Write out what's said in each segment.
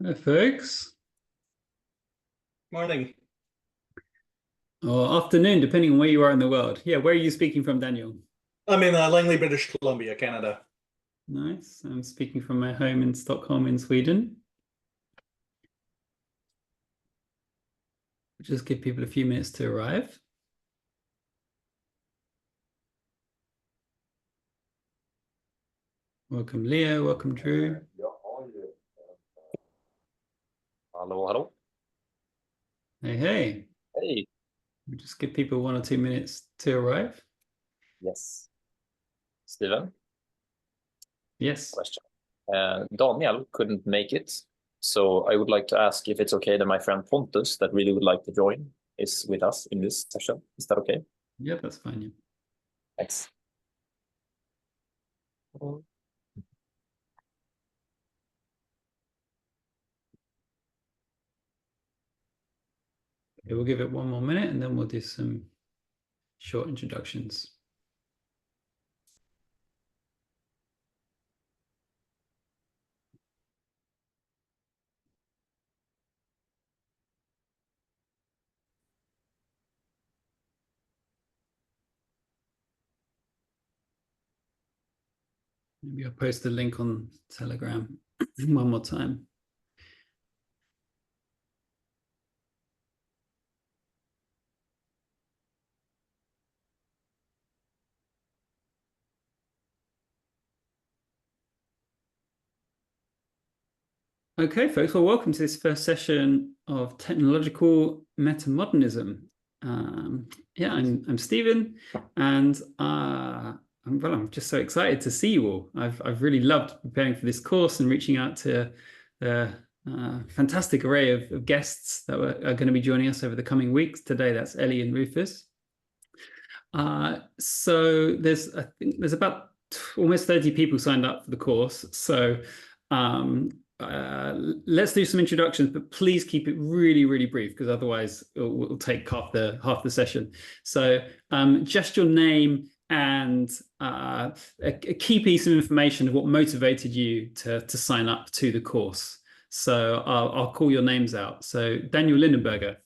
Hello, folks. Morning. Or afternoon, depending on where you are in the world. Yeah, where are you speaking from, Daniel? I'm in Langley, British Columbia, Canada. Nice. I'm speaking from my home in Stockholm in Sweden. Just give people a few minutes to arrive. Welcome, Leo. Welcome, Drew. Hello, hello. Hey, hey. Hey. Just give people 1 or 2 minutes to arrive. Yes. Stephen? Yes. Question. Daniel couldn't make it, so I would like to ask if it's okay that my friend Pontus, that really would like to join, is with us in this session. Is that okay? Yeah, that's fine. Yeah. Thanks. Okay, we'll give it 1 more minute and then we'll do some short introductions. Maybe I'll post the link on Telegram 1 more time. Okay, folks, well, welcome to this first session of Technological Metamodernism. Yeah, I'm Stephen, and I'm just so excited to see you all. I've really loved preparing for this course and reaching out to the fantastic array of guests that are going to be joining us over the coming weeks. Today, that's Ellie and Rufus. So I think there's about almost 30 people signed up for the course. So let's do some introductions, but please keep it really, really brief, because otherwise we'll take half the session. So just your name and a key piece of information of what motivated you to sign up to the course. So I'll call your names out. So Daniel Lindenberger.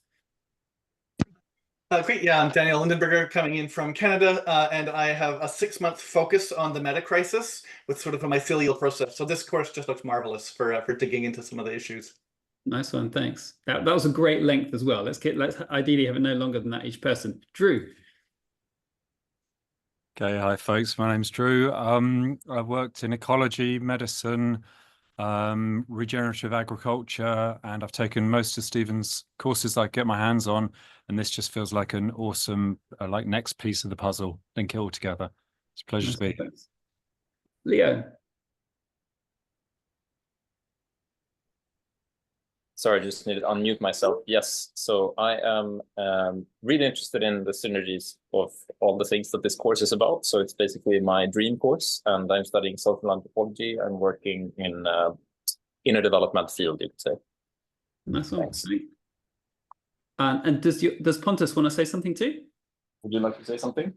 Great. Yeah, I'm Daniel Lindenberger, coming in from Canada, and I have a 6-month focus on the meta crisis with sort of a mycelial process. So this course just looks marvelous for digging into some of the issues. Nice one, thanks. That was a great length as well. Let's ideally have it no longer than that each person. Drew. Okay, hi folks. My name's Drew. I've worked in ecology, medicine, regenerative agriculture, and I've taken most of Stephen's courses I get my hands on, and this just feels like an awesome like next piece of the puzzle. Link it all together. It's a pleasure to be here. Leo. Sorry, I just needed to unmute myself. Yes, so I am really interested in the synergies of all the things that this course is about. So it's basically my dream course, and I'm studying social anthropology and working in inner development field, you could say. Nice one. Thanks. And does Pontus want to say something too? Would you like to say something?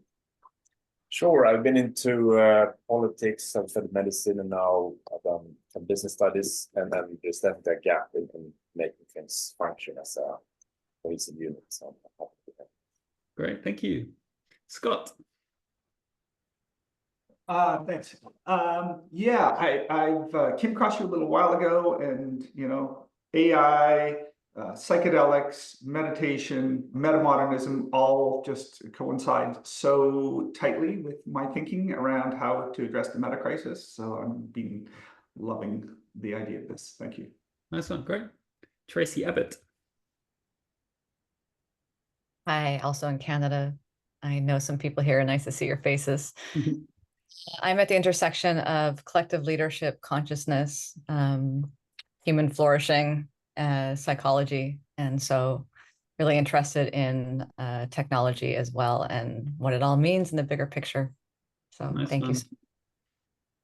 Sure, I've been into politics, I've studied medicine, and now I've done some business studies, and then there's definitely a gap in making things function as a cohesive unit. So I'm happy with that. Great, thank you. Scott. Thanks. Yeah, I've came across you a little while ago, and AI, psychedelics, meditation, metamodernism all just coincide so tightly with my thinking around how to address the meta crisis. So I've been loving the idea of this. Thank you. Nice one, great. Tracy Abbott. Hi, also in Canada. I know some people here. Nice to see your faces. I'm at the intersection of collective leadership, consciousness, human flourishing, psychology, and so really interested in technology as well and what it all means in the bigger picture. So Nice thank one. you.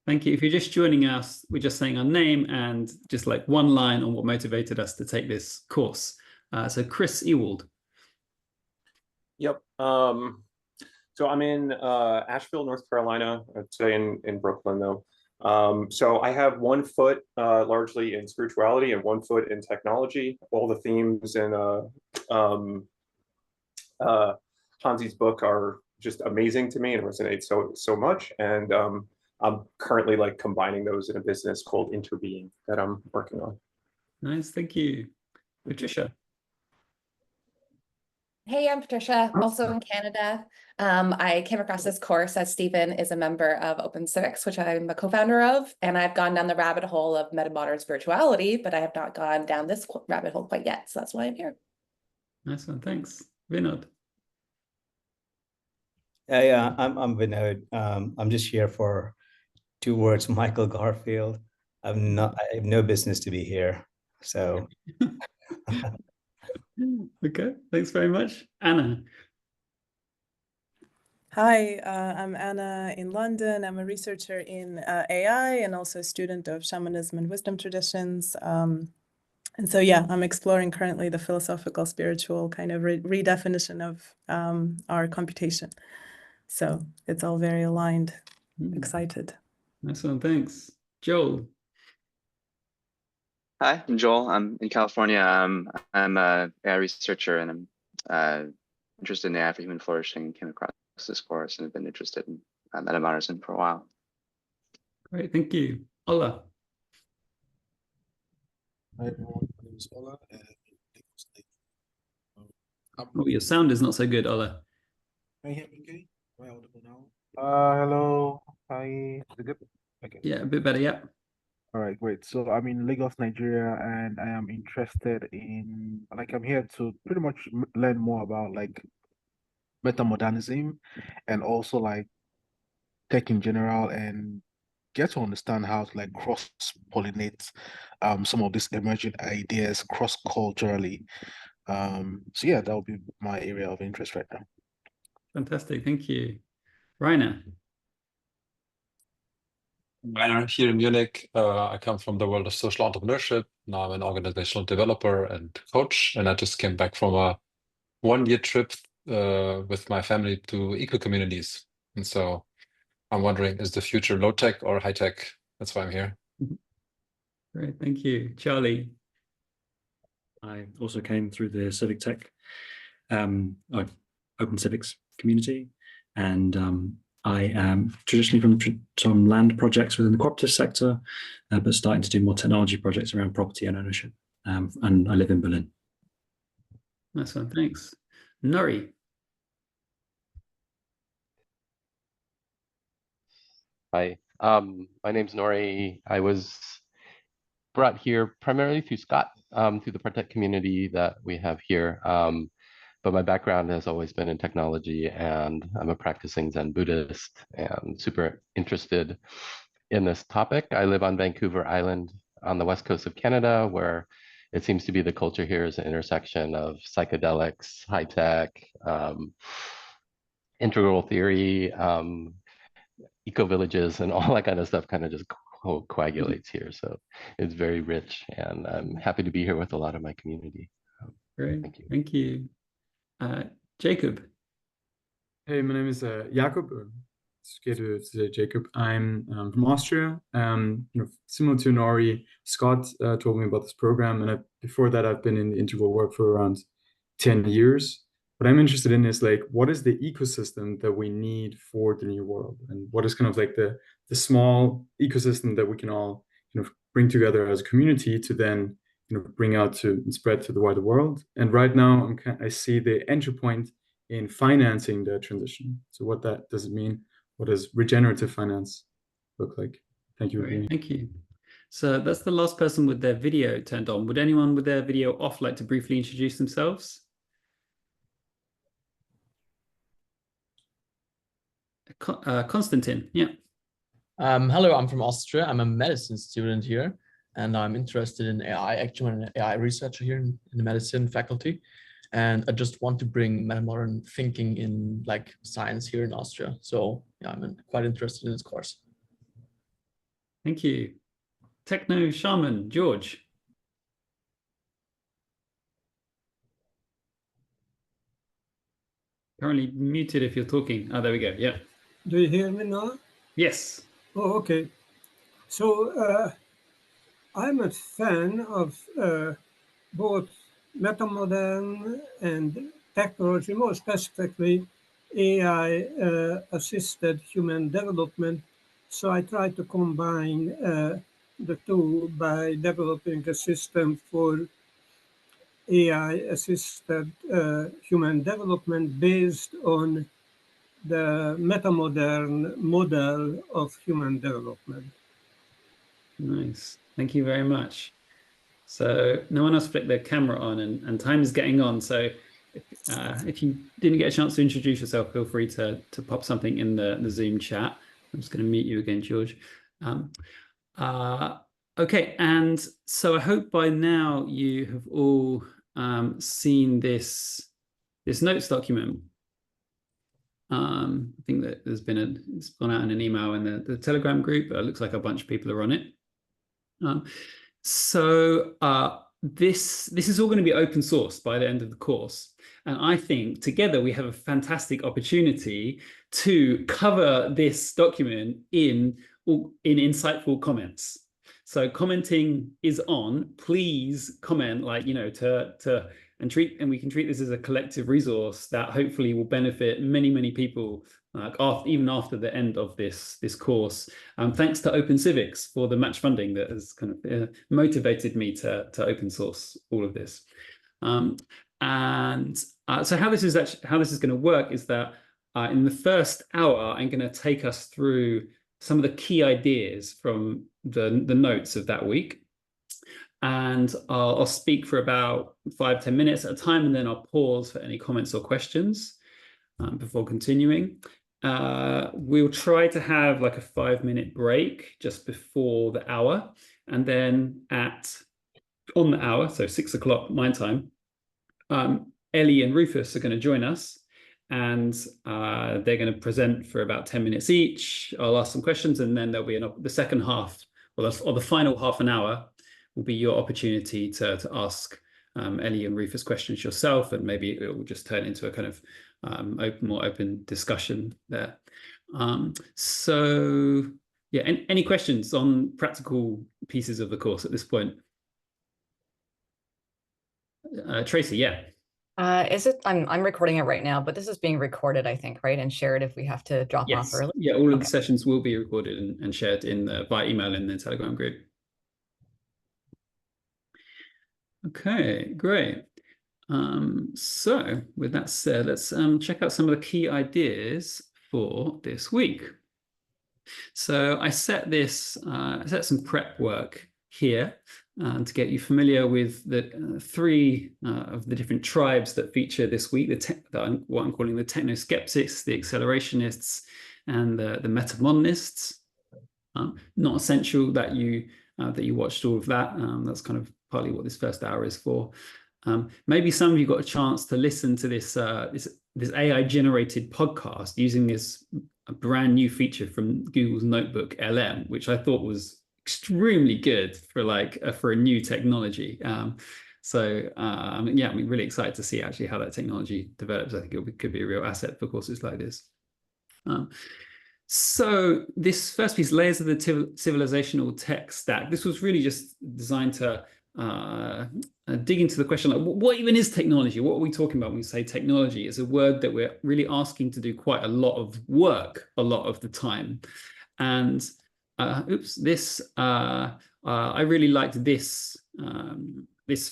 Thank you. If you're just joining us, we're just saying our name and just like one line on what motivated us to take this course. So Chris Ewald. Yep. So I'm in Asheville, North Carolina, today in Brooklyn, though. So I have 1 foot largely in spirituality and 1 foot in technology. All the themes in Hansi's book are just amazing to me and resonate so much. And I'm currently like combining those in a business called Interbeing that I'm working on. Nice, thank you. Patricia. Hey, I'm Patricia, also in Canada. I came across this course as Stephen is a member of Open Civics, which I'm a co-founder of, and I've gone down the rabbit hole of metamodern spirituality, but I have not gone down this rabbit hole quite yet, so that's why I'm here. Nice one, thanks. Vinod. Yeah, I'm Vinod. I'm just here for 2 words, Michael Garfield. I have no business to be here. So Okay, thanks very much. Anna. Hi, I'm Anna in London. I'm a researcher in AI and also a student of shamanism and wisdom traditions. And so, yeah, I'm exploring currently the philosophical, spiritual kind of redefinition of our computation. So it's all very aligned, excited. Nice one, thanks. Joel. Hi, I'm Joel. I'm in California. I'm an AI researcher, and I'm interested in AI for human flourishing. Came across this course and have been interested in metamodernism for a while. Great, thank you. Ola. Hi everyone, my name is Ola. Oh, your sound is not so good, Ola. Can you hear me okay? Am I audible now? Hello. Hi. Is it good? Okay. Yeah, a bit better, yeah. All right, great. So I'm in Lagos, Nigeria, and I am interested in, like, I'm here to pretty much learn more about like metamodernism and also like tech in general, and get to understand how to like cross-pollinate some of these emerging ideas cross-culturally. So yeah, that would be my area of interest right now. Fantastic, thank you. Rainer. Rainer here in Munich. I come from the world of social entrepreneurship. Now I'm an organizational developer and coach, and I just came back from a 1-year trip with my family to eco-communities. And so I'm wondering, is the future low tech or high tech? That's why I'm here. Great, thank you. Charlie. I also came through the civic tech, open civics community, and I am traditionally from some land projects within the cooperative sector, but starting to do more technology projects around property and ownership. And I live in Berlin. Nice one, thanks. Nori. Hi, my name's Nori. I was brought here primarily through Scott, through the Partech community that we have here. But my background has always been in technology, and I'm a practicing Zen Buddhist and super interested in this topic. I live on Vancouver Island on the west coast of Canada, where it seems to be the culture here is an intersection of psychedelics, high tech, integral theory, eco-villages, and all that kind of stuff kind of just coagulates here. So it's very rich, and I'm happy to be here with a lot of my community. Great, thank you. Jacob. Hey, my name is Jakob. It's good to say Jacob. I'm from Austria. Similar to Nori, Scott told me about this program, and before that, I've been in the integral work for around 10 years. What I'm interested in is like, what is the ecosystem that we need for the new world, and what is kind of like the small ecosystem that we can all bring together as a community to then bring out to and spread to the wider world. And right now, I see the entry point in financing the transition. So what does it mean? What does regenerative finance look like? Thank you. Great, thank you. So that's the last person with their video turned on. Would anyone with their video off like to briefly introduce themselves? Konstantin, yeah. Hello, I'm from Austria. I'm a medicine student here, and I'm interested in AI. Actually, I'm an AI researcher here in the medicine faculty, and I just want to bring metamodern thinking in like science here in Austria. So yeah, I'm quite interested in this course. Thank you. Techno Shaman, George. Currently muted if you're talking. Oh, there we go. Yeah. Do you hear me now? Yes. Oh, okay. So I'm a fan of both metamodern and technology, more specifically AI-assisted human development. So I try to combine the two by developing a system for AI-assisted human development based on the metamodern model of human development. Nice. Thank you very much. So no one else flicked their camera on, and time is getting on. So if you didn't get a chance to introduce yourself, feel free to pop something in the Zoom chat. I'm just going to mute you again, George. Okay, and so I hope by now you have all seen this notes document. I think that it's gone out in an email in the Telegram group. It looks like a bunch of people are on it. This is all going to be open source by the end of the course. And I think together we have a fantastic opportunity to cover this document in insightful comments. So commenting is on. Please comment, like, you know, and we can treat this as a collective resource that hopefully will benefit many people even after the end of this course. Thanks to Open Civics for the match funding that has kind of motivated me to open source all of this. So how this is going to work is that in the first hour, I'm going to take us through some of the key ideas from the notes of that week. And I'll speak for about 5-10 minutes at a time, and then I'll pause for any comments or questions before continuing. We'll try to have like a 5-minute break just before the hour. And then on the hour, so 6 o'clock my time, Ellie and Rufus are going to join us. And they're going to present for about 10 minutes each. I'll ask some questions, and then there'll be the second half, or the final half an hour will be your opportunity to ask Ellie and Rufus questions yourself, and maybe it will just turn into a kind of more open discussion there. So yeah, any questions on practical pieces of the course at this point? Tracy, yeah. I'm recording it right now, but this is being recorded, I think, right? And shared if we have to drop off early. Yeah, all of the sessions will be recorded and shared by email in the Telegram group. Okay, great. So with that said, let's check out some of the key ideas for this week. So I set some prep work here to get you familiar with the three of the different tribes that feature this week, what I'm calling the Technoskeptics, the Accelerationists, and the Metamodernists. Not essential that you watched all of that. That's kind of partly what this first hour is for. Maybe some of you got a chance to listen to this AI-generated podcast using this brand new feature from Google's Notebook LM, which I thought was extremely good for a new technology. Yeah, I'm really excited to see actually how that technology develops. I think it could be a real asset for courses like this. So this first piece, layers of the civilizational tech stack. This was really just designed to dig into the question, like, what even is technology? What are we talking about when we say technology? It's a word that we're really asking to do quite a lot of work a lot of the time. And I really liked this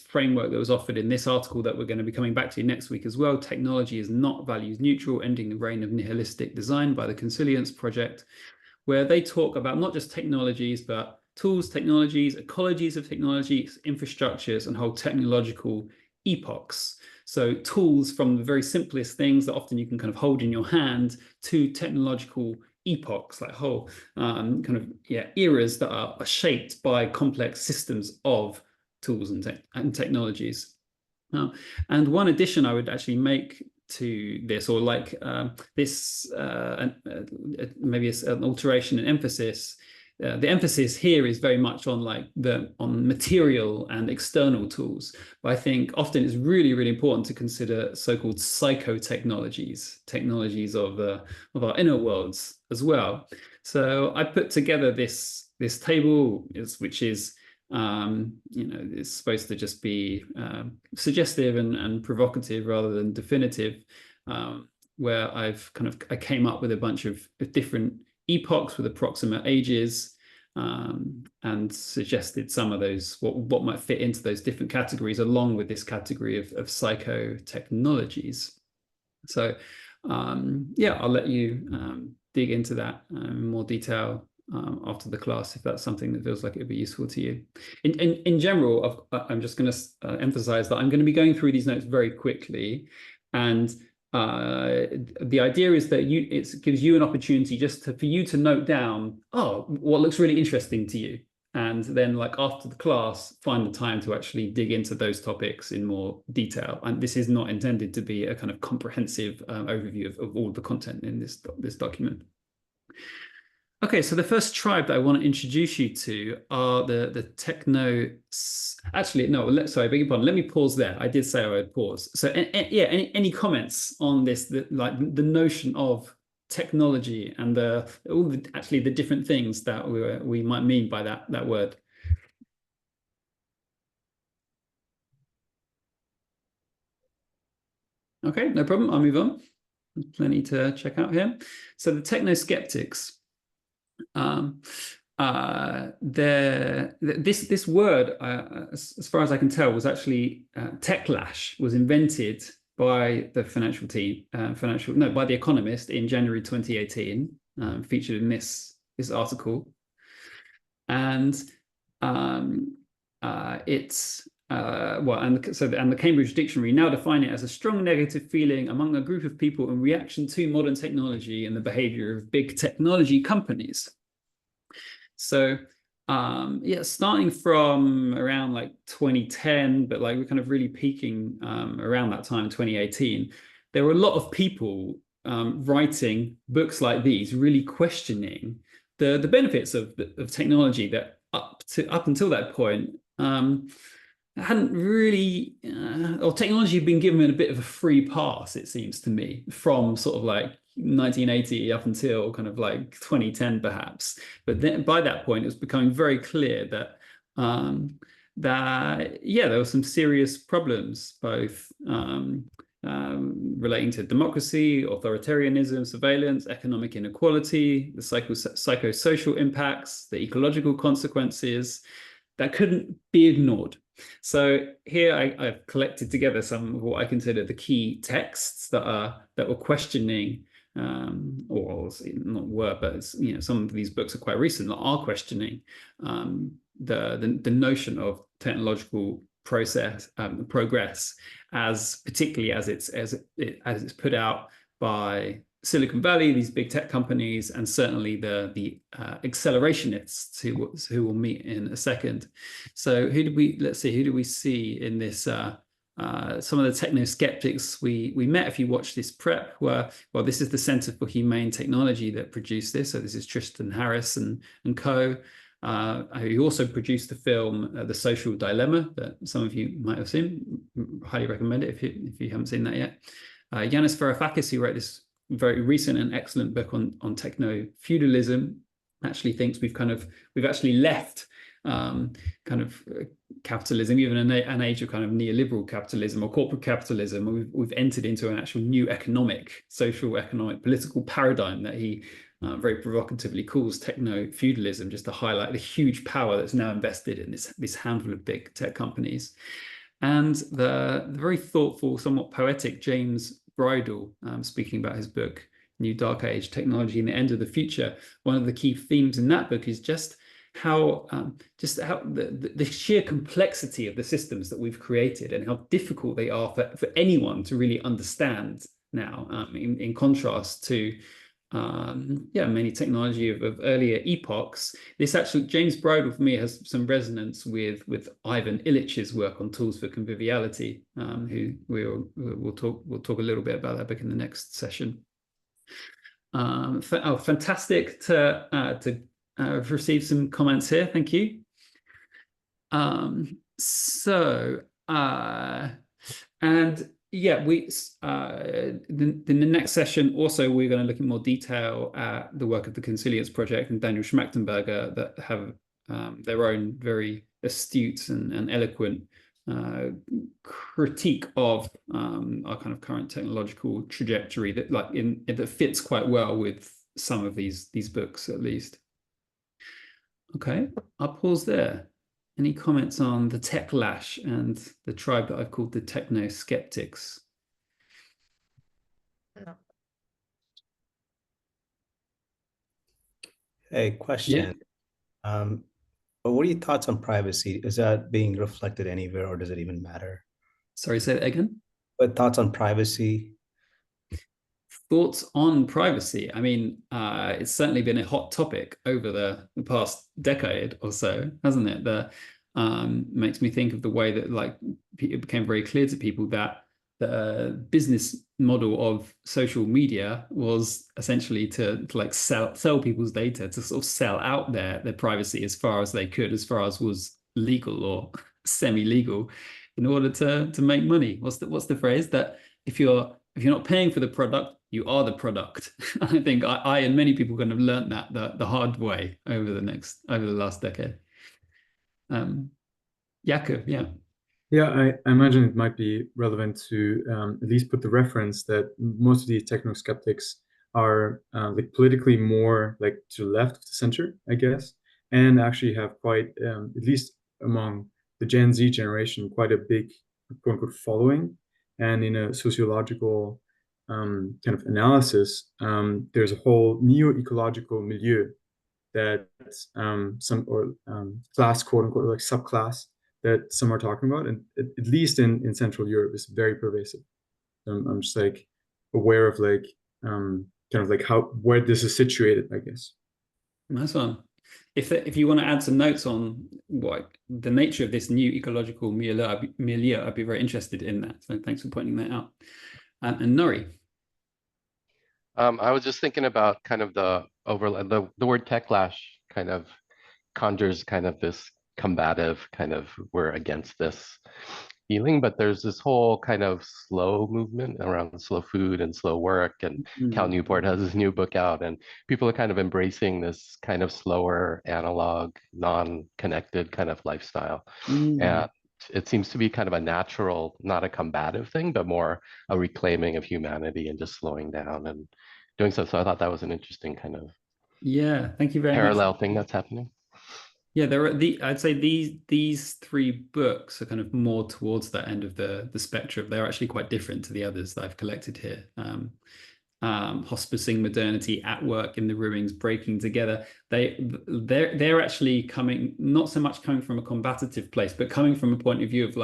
framework that was offered in this article that we're going to be coming back to next week as well. Technology is not values neutral, ending the reign of nihilistic design, by the Consilience Project, where they talk about not just technologies, but tools, technologies, ecologies of technologies, infrastructures, and whole technological epochs. So tools from the very simplest things that often you can kind of hold in your hand to technological epochs, like whole eras that are shaped by complex systems of tools and technologies. And one addition I would actually make to this, or like maybe it's an alteration in emphasis. The emphasis here is very much on on material and external tools. But I think often it's really, really important to consider so-called psychotechnologies, technologies of our inner worlds as well. So I put together this this table, which is it's supposed to just be suggestive and provocative rather than definitive, where I came up with a bunch of different epochs with approximate ages, and suggested some of those, what might fit into those different categories, along with this category of psychotechnologies. So yeah, I'll let you dig into that in more detail after the class, if that's something that feels like it would be useful to you. In general, I'm just going to emphasize that I'm going to be going through these notes very quickly, and the idea is that it gives you an opportunity for you to note down, oh, what looks really interesting to you, and then like after the class, find the time to actually dig into those topics in more detail. And this is not intended to be a kind of comprehensive overview of all the content in this document. Okay, so the first tribe that I want to introduce you to are the techno. Actually, no. Sorry, beg your pardon. Let me pause there. I did say I would pause. So, yeah, any comments on this? Like the notion of technology and actually the different things that we might mean by that word. Okay, no problem. I'll move on. There's plenty to check out here. So the Technoskeptics. This word, as far as I can tell, was actually techlash, was invented by the financial team, by The Economist in January 2018, featured in this article, and it's the Cambridge Dictionary now define it as a strong negative feeling among a group of people in reaction to modern technology and the behavior of big technology companies. So yeah, starting from around like 2010, but like we're kind of really peaking around that time, 2018, there were a lot of people writing books like these, really questioning the benefits of technology that up until that point hadn't really, or technology had been given a bit of a free pass, it seems to me, from sort of like 1980 up until kind of like 2010 perhaps. But then by that point it was becoming very clear that yeah, there were some serious problems, both relating to democracy, authoritarianism, surveillance, economic inequality, the psychosocial impacts, the ecological consequences that couldn't be ignored. So here I've collected together some of what I consider the key texts that were questioning, or not were, but some of these books are quite recent that are questioning the notion of technological progress, particularly as it's put out by Silicon Valley, these big tech companies, and certainly the accelerationists who we'll meet in a second. So let's see, who do we see in this? Some of the technoskeptics we met, if you watch this prep, this is the Center for Humane Technology that produced this. So this is Tristan Harris and co. He also produced the film The Social Dilemma that some of you might have seen. Highly recommend it if you haven't seen that yet. Yanis Varoufakis, who wrote this very recent and excellent book on techno-feudalism, actually thinks we've actually left capitalism, even an age of kind of neoliberal capitalism or corporate capitalism, and we've entered into an actual new social economic political paradigm that he very provocatively calls techno-feudalism, just to highlight the huge power that's now invested in this handful of big tech companies. And the very thoughtful, somewhat poetic James Bridle, speaking about his book New Dark Age: Technology and the End of the Future, one of the key themes in that book is just how the sheer complexity of the systems that we've created and how difficult they are for anyone to really understand now, in contrast to many technology of earlier epochs. This actually, James Bridle for me has some resonance with Ivan Illich's work on tools for conviviality, who we'll talk a little bit about that book in the next session. Fantastic to I've received some comments here. Thank you. And yeah, in the next session, also, we're going to look in more detail at the work of the Consilience Project and Daniel Schmachtenberger that have their own very astute and eloquent critique of our kind of current technological trajectory that fits quite well with some of these books, at least. Okay, I'll pause there. Any comments on the Techlash and the tribe that I've called the Technoskeptics? No. Hey, question. But what are your thoughts on privacy? Is that being reflected anywhere, or does it even matter? Sorry, say that again. But thoughts on privacy? Thoughts on privacy? I mean, it's certainly been a hot topic over the past decade or so, hasn't it? Makes me think of the way that it became very clear to people that the business model of social media was essentially to sell people's data, to sort of sell out their privacy as far as they could, as far as was legal or semi-legal, in order to make money. What's the phrase? That if you're not paying for the product, you are the product. I think I and many people kind of learned that the hard way over the last decade. Jakob, yeah. Yeah, I imagine it might be relevant to at least put the reference that most of these technoskeptics are politically more to the left of the center, I guess, and actually have quite, at least among the Gen Z generation, quite a big quote unquote following. And in a sociological kind of analysis, there's a whole neo-ecological milieu that class, quote unquote, subclass that some are talking about, and at least in Central Europe is very pervasive. I'm just aware of where this is situated, I guess. Nice one. If you want to add some notes on what the nature of this new ecological milieu, I'd be very interested in that. So thanks for pointing that out. And Nori. I was just thinking about kind of the word techlash kind of conjures kind of this combative kind of we're against this feeling, but there's this whole kind of slow movement around slow food and slow work, and Cal Newport has his new book out, and people are kind of embracing this kind of slower, analog, non-connected kind of lifestyle. And it seems to be kind of a natural, not a combative thing, but more a reclaiming of humanity and just slowing down and doing so. So I thought that was an interesting kind of Thank you very much. Parallel thing that's happening. Yeah, I'd say these three books are kind of more towards that end of the spectrum. They're actually quite different to the others that I've collected here. Hospicing Modernity, At Work in the Ruins, Breaking Together. They're actually not so much coming from a combative place, but coming from a point of view of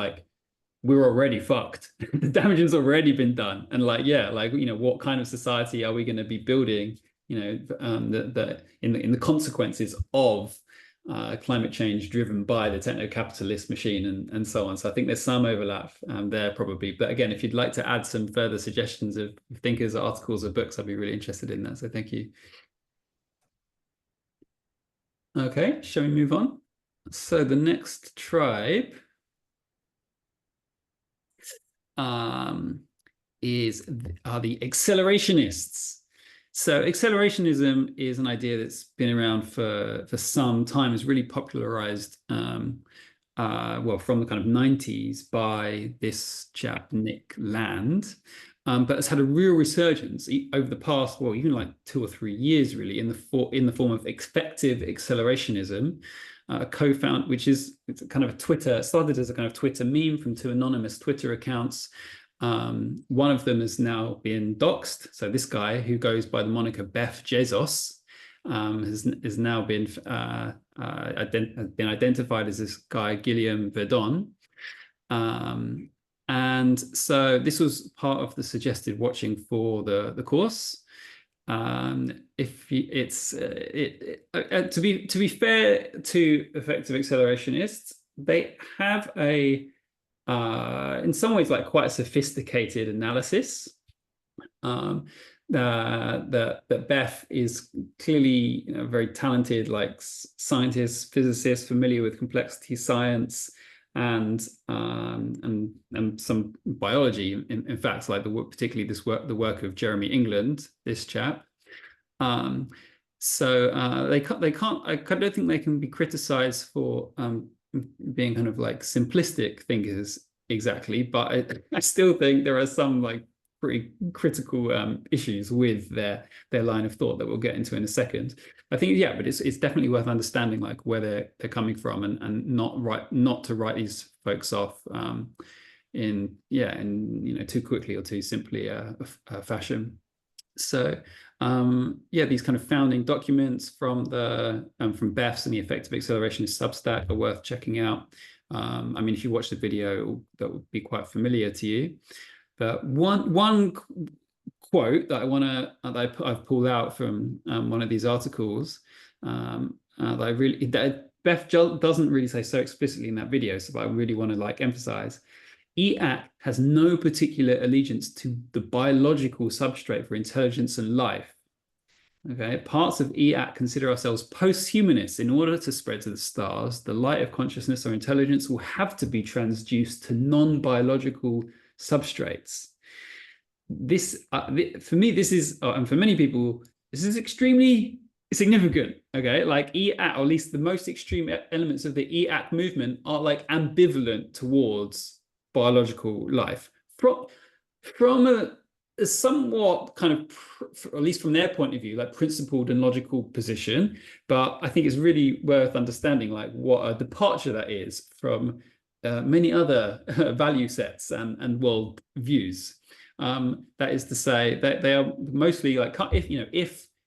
we're already fucked. The damage has already been done, and what kind of society are we going to be building? In the consequences of climate change driven by the techno-capitalist machine and so on. So I think there's some overlap there probably. But again, if you'd like to add some further suggestions of thinkers, articles, or books, I'd be really interested in that. So thank you. Okay, shall we move on? So the next tribe are the Accelerationists. So accelerationism is an idea that's been around for some time. It's really popularized, from the kind of 90s by this chap, Nick Land, but it's had a real resurgence over the past, even 2 or 3 years, really, in the form of effective accelerationism, which is kind of started as a kind of Twitter meme from 2 anonymous Twitter accounts. One of them has now been doxxed. So this guy, who goes by the moniker Beth Jesus, has now been identified as this guy Guillaume Verdon. And so this was part of the suggested watching for the course. To be fair to effective accelerationists, they have in some ways quite a sophisticated analysis. That Beth is clearly very talented scientist, physicist, familiar with complexity science, and some biology. In fact, like particularly the work of Jeremy England, this chap. So they can't. I don't think they can be criticized for being kind of like simplistic thinkers exactly, but I still think there are some like pretty critical issues with their line of thought that we'll get into in a second. I think, yeah, but it's definitely worth understanding like where they're coming from, and not to write these folks off in too quickly or too simply a fashion. So yeah, these kind of founding documents from BEFS and the Effective Accelerationist Substack are worth checking out. I mean, if you watch the video, that would be quite familiar to you. But one quote that I've pulled out from one of these articles that Beth doesn't really say so explicitly in that video, so I really want to like emphasize. EAC has no particular allegiance to the biological substrate for intelligence and life. Okay, parts of EAC consider ourselves posthumanists. In order to spread to the stars, the light of consciousness or intelligence will have to be transduced to non-biological substrates. This, for me, this is, and for many people, this is extremely significant. Okay, like EAC, or at least the most extreme elements of the EAC movement, are like ambivalent towards biological life from a somewhat kind of, at least from their point of view, like principled and logical position. But I think it's really worth understanding like what a departure that is from many other value sets and world views. That is to say that they are mostly like,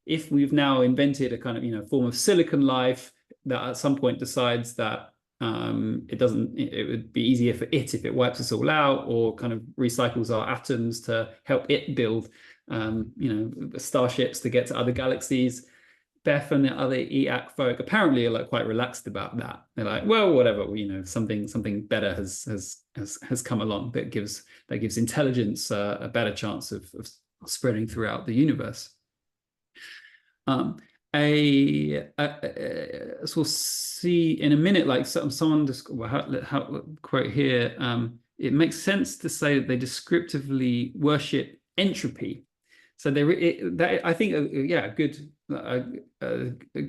if we've now invented a kind of form of silicon life that at some point decides that it would be easier for it if it wipes us all out, or kind of recycles our atoms to help it build starships to get to other galaxies. Beth and the other EAC folk apparently are like quite relaxed about that. They're like, well, whatever, something better has come along that gives intelligence a better chance of spreading throughout the universe. So we'll see in a minute, like someone just quote here, it makes sense to say that they descriptively worship entropy. So I think, yeah, a good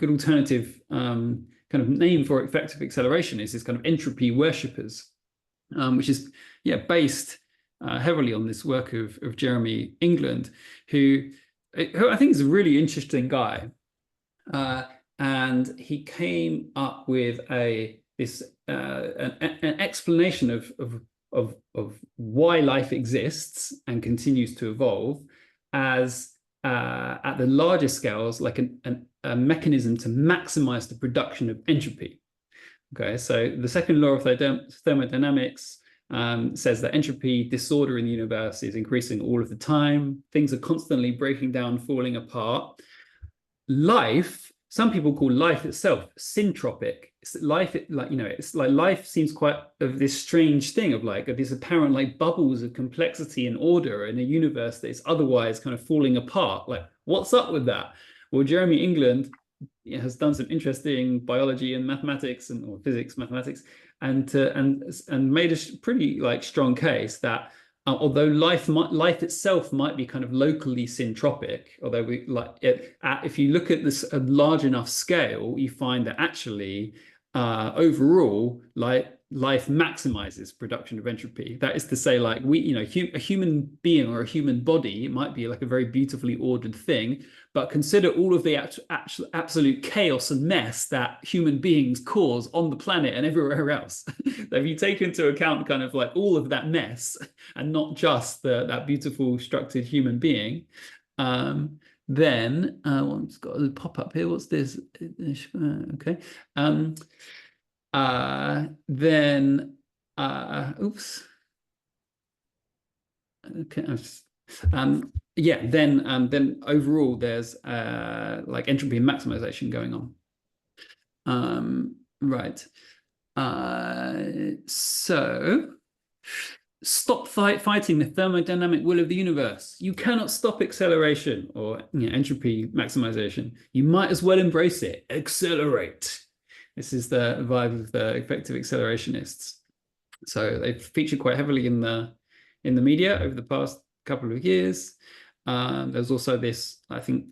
alternative kind of name for effective acceleration is kind of entropy worshippers, which is, yeah, based heavily on this work of Jeremy England, who I think is a really interesting guy. And he came up with an explanation of why life exists and continues to evolve as at the larger scales, like a mechanism to maximize the production of entropy. Okay, so the second law of thermodynamics says that entropy, disorder in the universe, is increasing all of the time. Things are constantly breaking down, falling apart. Life, some people call life itself syntropic. It's life, it's like life seems quite of this strange thing of like these apparent like bubbles of complexity and order in a universe that is otherwise kind of falling apart. Like, what's up with that? Well, Jeremy England has done some interesting biology and mathematics or physics, mathematics, and made a pretty like strong case that although life itself might be kind of locally syntropic, although if you look at this at a large enough scale, you find that actually overall life maximizes production of entropy. That is to say, like a human being or a human body might be like a very beautifully ordered thing, but consider all of the absolute chaos and mess that human beings cause on the planet and everywhere else. If you take into account kind of like all of that mess and not just that beautiful structured human being, then one's got a pop up here. What's this? Okay. Then oops. Okay. Yeah, then overall there's like entropy maximization going on. Right. So stop fighting the thermodynamic will of the universe. You cannot stop acceleration or entropy maximization. You might as well embrace it. Accelerate. This is the vibe of the effective accelerationists. So they've featured quite heavily in the media over the past couple of years. There's also this, I think,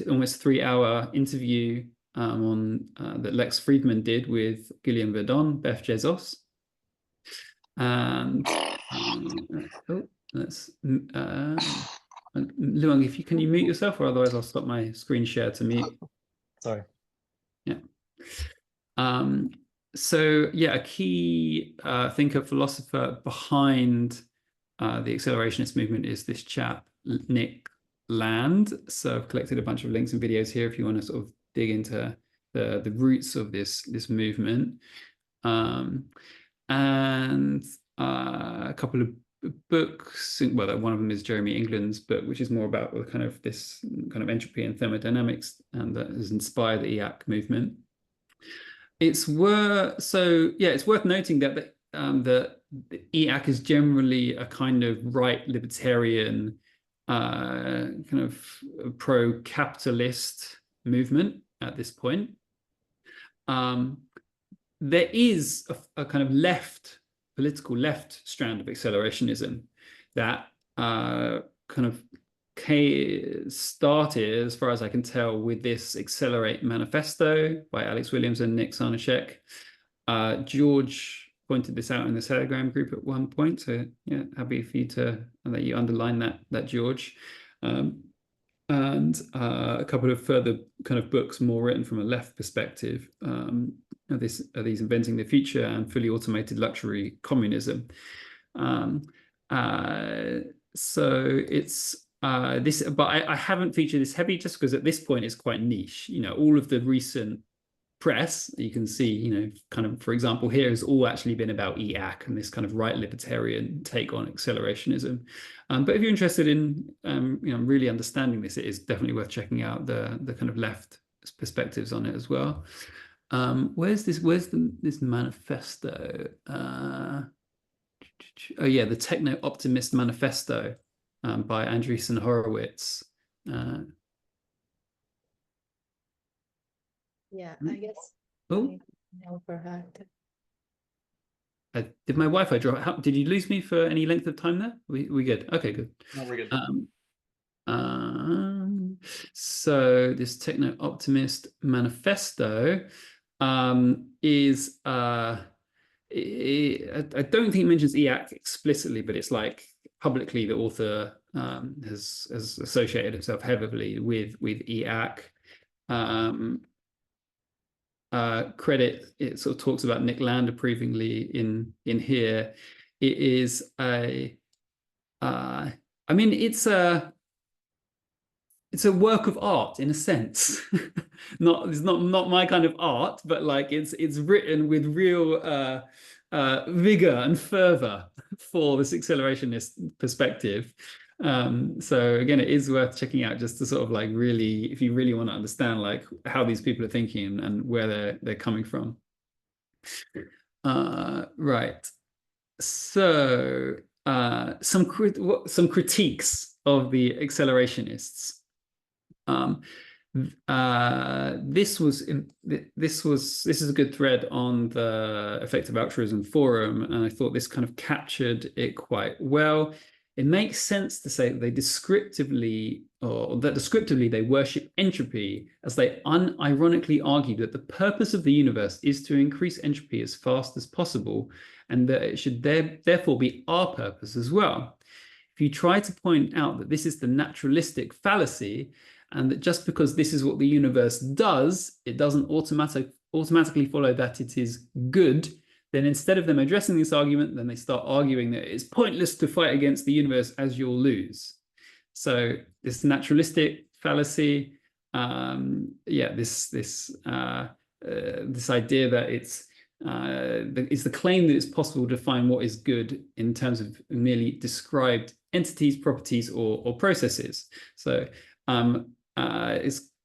almost 3-hour interview that Lex Friedman did with Guillaume Verdon, Beth Jesus. And Luang, can you mute yourself, or otherwise I'll stop my screen share to mute. Sorry. Yeah. So yeah, a key thinker, philosopher behind the accelerationist movement is this chap, Nick Land. So I've collected a bunch of links and videos here if you want to sort of dig into the roots of this movement. And a couple of books. Well, one of them is Jeremy England's book, which is more about kind of this kind of entropy and thermodynamics, and that has inspired the EAC movement. It's worth noting that the EAC is generally a kind of right libertarian, kind of pro-capitalist movement at this point. There is a kind of political left strand of accelerationism that kind of started, as far as I can tell, with this Accelerate manifesto by Alex Williams and Nick Sarnacek. George pointed this out in the Telegram group at one point, so yeah, happy for you to that you underline that George. And a couple of further kind of books more written from a left perspective. Are these Inventing the Future and Fully Automated Luxury Communism. So it's this, but I haven't featured this heavy just because at this point it's quite niche. All of the recent press you can see, kind of, for example, here has all actually been about EAC and this kind of right libertarian take on accelerationism. But if you're interested in really understanding this, it is definitely worth checking out the kind of left perspectives on it as well. Where's this manifesto? Oh yeah, the Techno-Optimist Manifesto by Andreessen Horowitz. Yeah, I guess. Oh, overactive. Did my Wi-Fi drop? Did you lose me for any length of time there? We good? Okay, good. No, we're good. So this Techno-Optimist Manifesto is I don't think it mentions EAC explicitly, but it's like publicly the author has associated himself heavily with EAC. Credit, it sort of talks about Nick Land approvingly in here. It is I mean, it's a work of art in a sense. It's not my kind of art, but like it's written with real vigor and fervor for this accelerationist perspective. So again, it is worth checking out just to sort of like really, if you really want to understand like how these people are thinking and where they're coming from. Right. So some critiques of the accelerationists. This is a good thread on the Effective Altruism forum, and I thought this kind of captured it quite well. It makes sense to say that they descriptively they worship entropy, as they unironically argue that the purpose of the universe is to increase entropy as fast as possible, and that it should therefore be our purpose as well. If you try to point out that this is the naturalistic fallacy, and that just because this is what the universe does, it doesn't automatically follow that it is good, then instead of them addressing this argument, then they start arguing that it's pointless to fight against the universe as you'll lose. So this naturalistic fallacy, this idea that it's the claim that it's possible to find what is good in terms of merely described entities, properties, or processes. So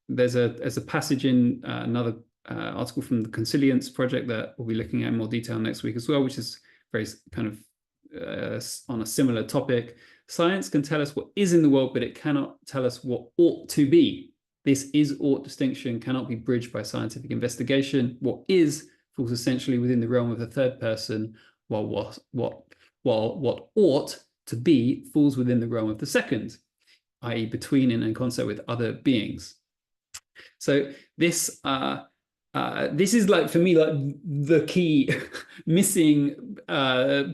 there's a passage in another article from the Consilience project that we'll be looking at in more detail next week as well, which is very kind of on a similar topic. Science can tell us what is in the world, but it cannot tell us what ought to be. This is-ought distinction cannot be bridged by scientific investigation. What is falls essentially within the realm of the third person while what ought to be falls within the realm of the second, i.e. between and in concert with other beings. So this is like, for me, like the key missing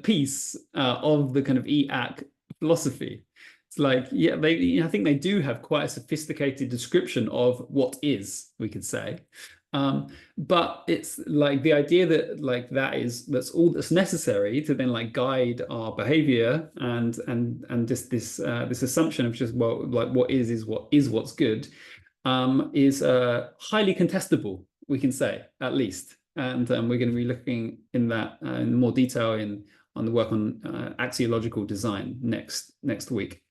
piece of the kind of EAC philosophy. It's like, yeah, I think they do have quite a sophisticated description of what is, we could say. But it's like the idea that like that's all that's necessary to then like guide our behavior and just this assumption of just, well, like what is what's good, is highly contestable, we can say, at least. And we're going to be looking in that in more detail on the work on axiological design next week.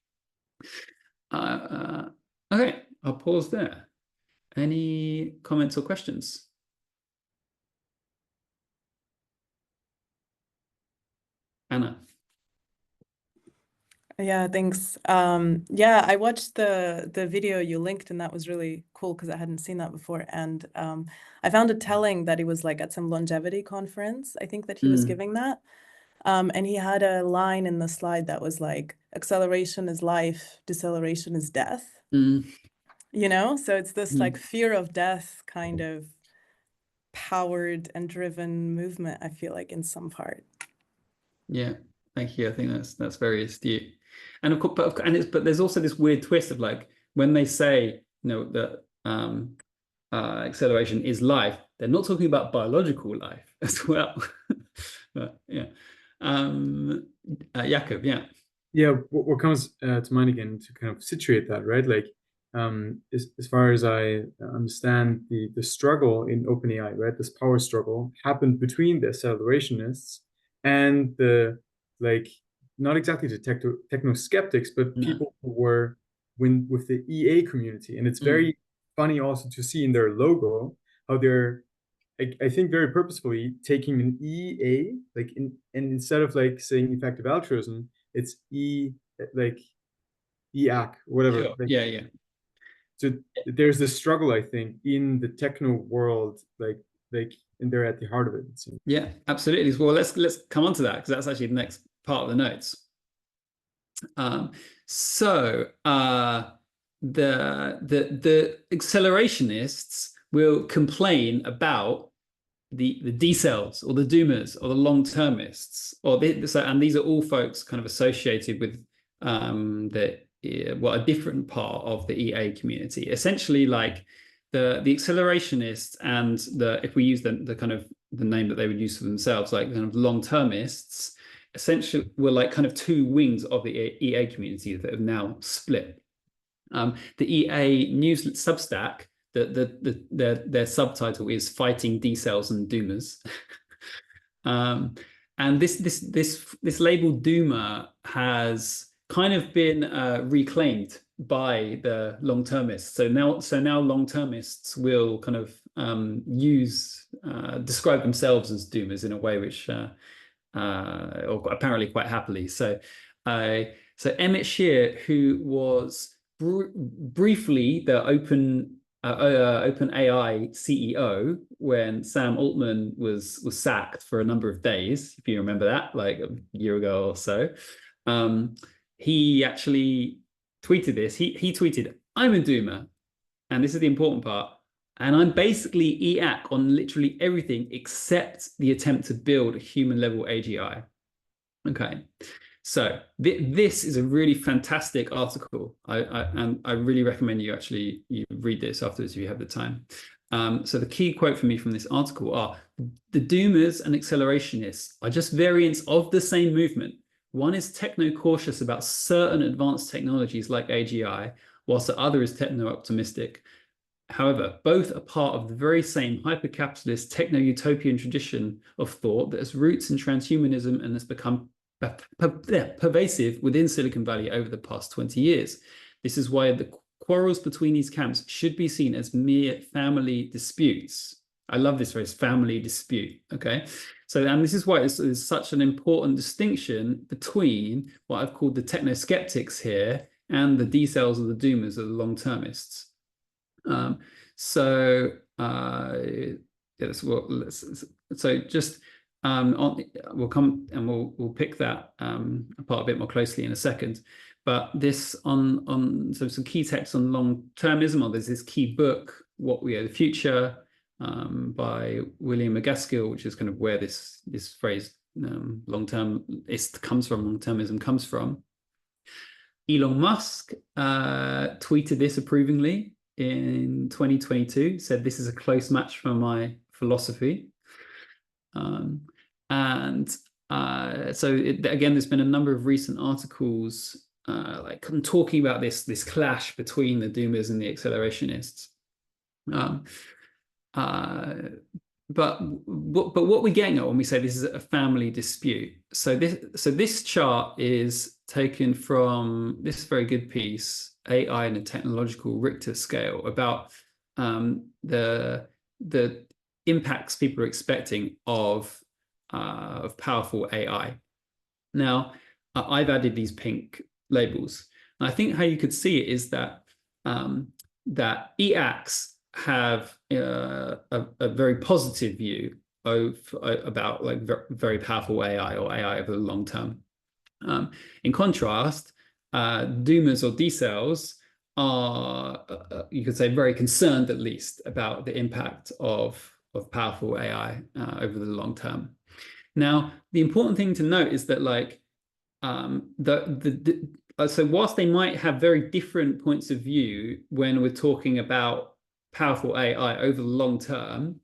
Okay, I'll pause there. Any comments or questions? Anna. Yeah, thanks. Yeah, I watched the video you linked, and that was really cool because I hadn't seen that before. And I found it telling that he was like at some longevity conference, I think, that he was giving that. And he had a line in the slide that was like, acceleration is life, deceleration is death. You know, so it's this like fear of death kind of powered and driven movement, I feel like, in some part. Yeah, thank you. I think that's very astute. And of course, but there's also this weird twist of like, when they say, you know, that acceleration is life, they're not talking about biological life as well. But yeah, Jakob, yeah. Yeah, what comes to mind again to kind of situate that, right? Like, as far as I understand, the struggle in OpenAI, right, this power struggle happened between the accelerationists and the, like, not exactly the technoskeptics, but people who were with the EA community. And it's very funny also to see in their logo how they're, I think, very purposefully taking an EA, like, and instead of like saying effective altruism, it's like EAC, whatever. Sure. Like, yeah. So there's this struggle, I think, in the techno world, like, and they're at the heart of it. It seems. Yeah, absolutely. Well, let's come on to that, because that's actually the next part of the notes. So the accelerationists will complain about the decels or the doomers or the long-termists, and these are all folks kind of associated with a different part of the EA community. Essentially, like the accelerationists and if we use the kind of the name that they would use for themselves, like kind of long-termists, essentially were like kind of two wings of the EA community that have now split. The EA news Substack, their subtitle is "Fighting Decels and Doomers," and this label Doomer has kind of been reclaimed by the long-termists. So now long-termists will kind of describe themselves as Doomers in a way which, or apparently quite happily. So Emmett Shear, who was briefly the OpenAI CEO when Sam Altman was sacked for a number of days, if you remember that, like a year ago or so. He actually tweeted this. He tweeted, "I'm a doomer," and this is the important part, "and I'm basically EAC on literally everything except the attempt to build a human-level AGI." Okay. So this is a really fantastic article. I really recommend you read this afterwards if you have the time. So the key quote for me from this article are, "The doomers and accelerationists are just variants of the same movement. One is techno-cautious about certain advanced technologies like AGI, whilst the other is techno-optimistic. However, both are part of the very same hyper-capitalist techno-utopian tradition of thought that has roots in transhumanism and has become pervasive within Silicon Valley over the past 20 years. This is why the quarrels between these camps should be seen as mere family disputes." I love this phrase, family dispute, okay? So, and this is why it's such an important distinction between what I've called the technoskeptics here and the decels or the doomers or the long-termists. So just we'll come and we'll pick that apart a bit more closely in a second. But this so some key texts on long-termism, or there's this key book, What We Owe the Future, by William McGaskill, which is kind of where this phrase long-termism comes from. Elon Musk tweeted this approvingly in 2022, said this is a close match for my philosophy. So again, there's been a number of recent articles like talking about this clash between the Doomers and the Accelerationists. But what we're getting at when we say this is a family dispute, so this chart is taken from this very good piece, AI and a Technological Richter Scale, about the impacts people are expecting of powerful AI. Now, I've added these pink labels. And I think how you could see it is that that EACs have a very positive view about like very powerful AI or AI over the long term. In contrast, Doomers or Decels are, you could say, very concerned, at least, about the impact of powerful AI over the long term. Now, the important thing to note is that, like, so whilst they might have very different points of view when we're talking about powerful AI over the long term,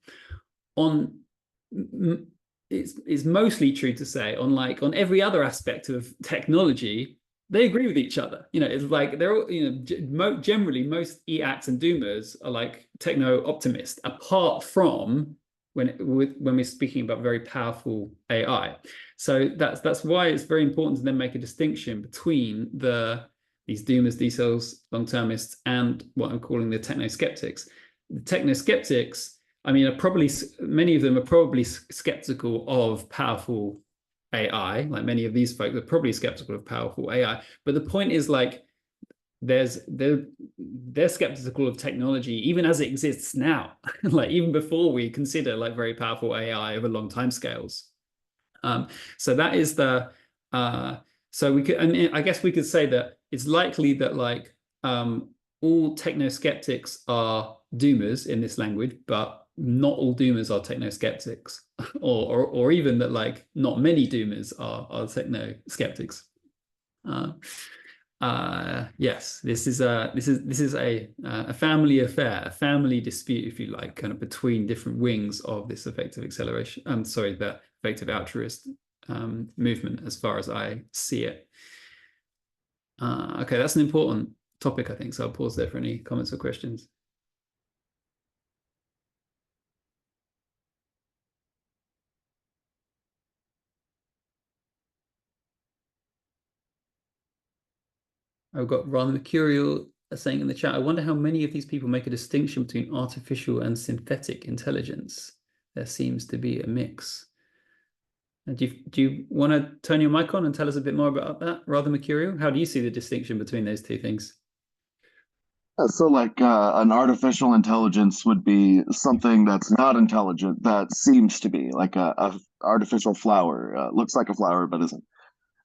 it's mostly true to say on every other aspect of technology, they agree with each other. You know, it's like they're all, you know, generally most EACs and Doomers are like techno-optimists, apart from when we're speaking about very powerful AI. So that's why it's very important to then make a distinction between these Doomers, Decels, Longtermists, and what I'm calling the Technoskeptics. The Technoskeptics, I mean, many of them are probably skeptical of powerful AI. Like many of these folks are probably skeptical of powerful AI. But the point is, like, they're skeptical of technology even as it exists now, like even before we consider like very powerful AI over long time scales. So that is so we could, and I guess we could say that it's likely that like all technoskeptics are Doomers in this language, but not all Doomers are technoskeptics, or even that like not many Doomers are technoskeptics. Yes, this is a family affair, a family dispute, if you like, kind of between different wings of this effective acceleration. The effective altruist movement, as far as I see it. Okay, that's an important topic, I think. So I'll pause there for any comments or questions. I've got rather mercurial saying in the chat, I wonder how many of these people make a distinction between artificial and synthetic intelligence. There seems to be a mix. Do you want to turn your mic on and tell us a bit more about that, rather mercurial? How do you see the distinction between those two things? So like an artificial intelligence would be something that's not intelligent, that seems to be like a artificial flower, looks like a flower but isn't.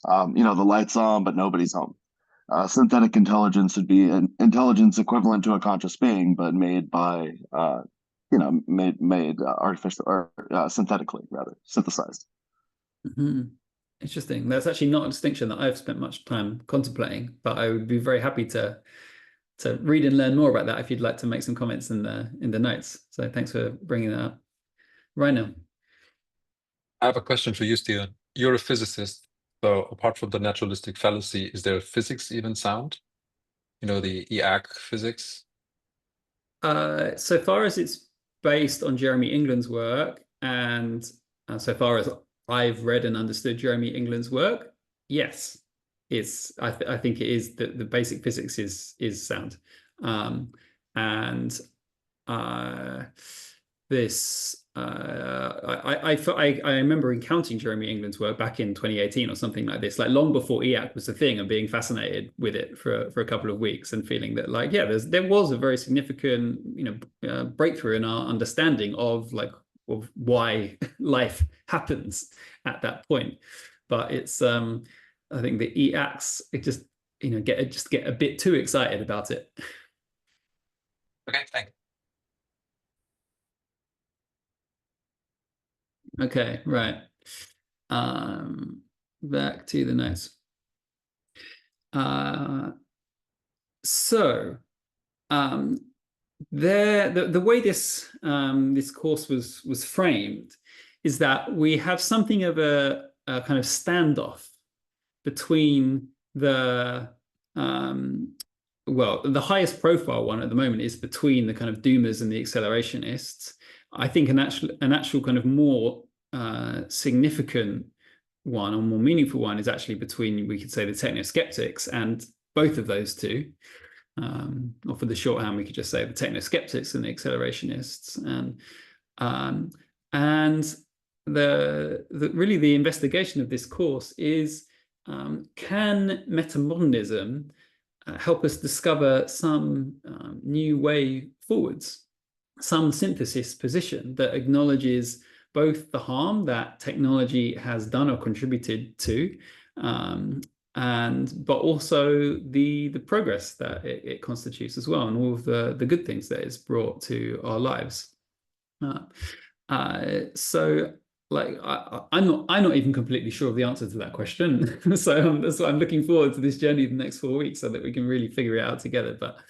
You know, the light's on but nobody's home. Synthetic intelligence would be an intelligence equivalent to a conscious being, but made by made artificial or synthetically, rather synthesized. Mm-hmm. Interesting. That's actually not a distinction that I've spent much time contemplating, but I would be very happy to read and learn more about that if you'd like to make some comments in the notes. So thanks for bringing that up. Right now, I have a question for you, Stephen. You're a physicist, so apart from the naturalistic fallacy, is there physics even sound? You know, the EAC physics? So far as it's based on Jeremy England's work, and so far as I've read and understood Jeremy England's work, yes, I think it is the basic physics is sound, this I remember encountering Jeremy England's work back in 2018 or something like this, like long before EAC was a thing, and being fascinated with it for a couple of weeks and feeling that like, yeah, there was a very significant breakthrough in our understanding of like why life happens at that point. But it's I think the EACs, it just get a bit too excited about it. Okay, thanks. Okay, right. Back to the notes. So the way this this course was framed is that we have something of a kind of standoff between the well, the highest profile one at the moment is between the kind of doomers and the accelerationists. I think an actual kind of more significant one or more meaningful one is actually between, we could say, the technoskeptics, and both of those two. Or for the shorthand, we could just say the technoskeptics and the accelerationists. And really the investigation of this course is, can metamodernism help us discover some new way forwards, some synthesis position that acknowledges both the harm that technology has done or contributed to, but also the progress that it constitutes as well, and all of the good things that it's brought to our lives. So, like, I'm not even completely sure of the answer to that question. So I'm looking forward to this journey the next 4 weeks so that we can really figure it out together. But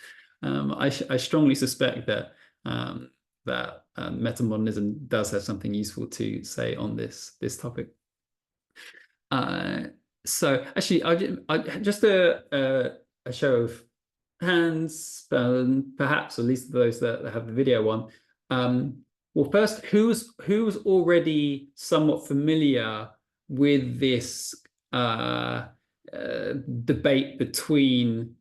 I strongly suspect that metamodernism does have something useful to say on this topic. So actually, I just a show of hands, perhaps, at least those that have the video one. Well, first, who's already somewhat familiar with this debate between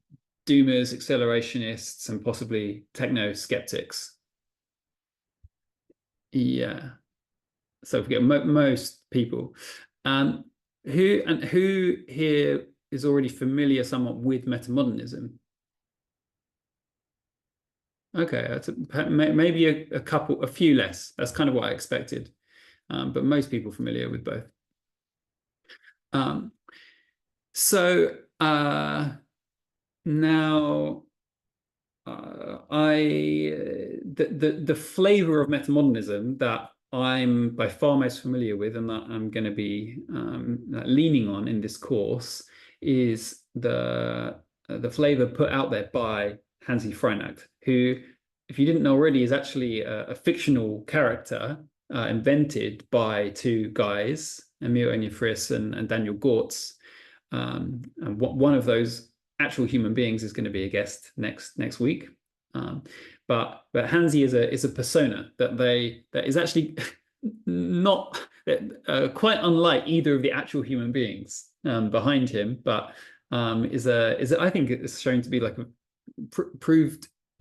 doomers, accelerationists, and possibly techno-skeptics? Yeah. So forget most people. Who here is already familiar somewhat with metamodernism? Okay, that's maybe a few less. That's kind of what I expected, but most people familiar with both. So now the flavor of metamodernism that I'm by far most familiar with, and that I'm going to be leaning on in this course, is the flavor put out there by Hansi Freinacht, who, if you didn't know already, is actually a fictional character invented by two guys, Emil Enyafris and Daniel Gortz. And one of those actual human beings is going to be a guest next week. But Hansi is a persona that is actually not quite unlike either of the actual human beings behind him, but I think it's shown to be like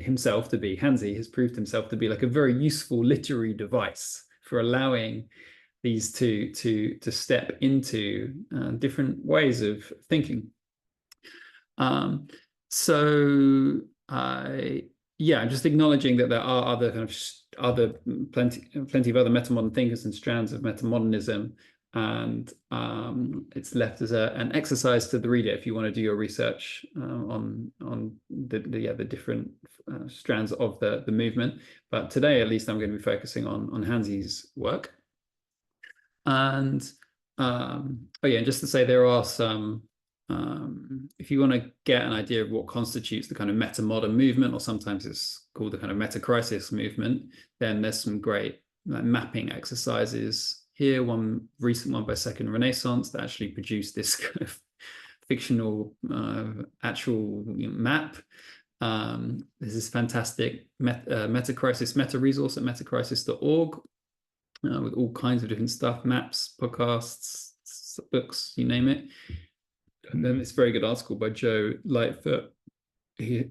Hansi has proved himself to be like a very useful literary device for allowing these two to step into different ways of thinking. So yeah, I'm just acknowledging that there are other kind of plenty of other metamodern thinkers and strands of metamodernism, and it's left as an exercise to the reader if you want to do your research on the different strands of the movement. But today, at least, I'm going to be focusing on Hansi's work. And oh yeah, just to say, there are some. If you want to get an idea of what constitutes the kind of metamodern movement, or sometimes it's called the kind of metacrisis movement, then there's some great mapping exercises here. One recent one by Second Renaissance that actually produced this kind of fictional actual map. There's this fantastic metacrisis meta resource at metacrisis.org with all kinds of different stuff, maps, podcasts, books, you name it. And then this very good article by Joe Lightfoot,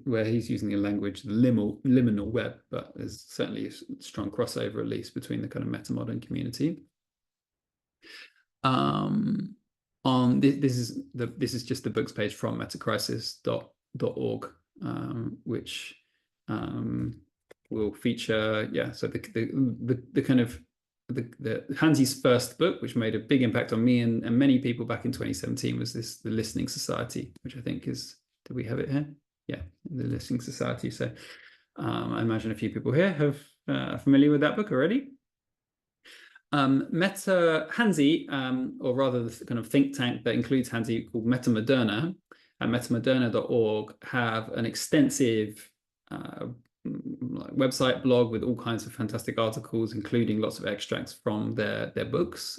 where he's using a language, the liminal web, but there's certainly a strong crossover, at least, between the kind of metamodern community. This is just the books page from metacrisis.org, which will feature, yeah, so the kind of Hansi's first book, which made a big impact on me and many people back in 2017, was The Listening Society, which I think is, do we have it here? Yeah, The Listening Society. So I imagine a few people here are familiar with that book already. Hansi, or rather the kind of think tank that includes Hansi, called Metamoderna, at metamoderna.org, have an extensive website blog with all kinds of fantastic articles, including lots of extracts from their books.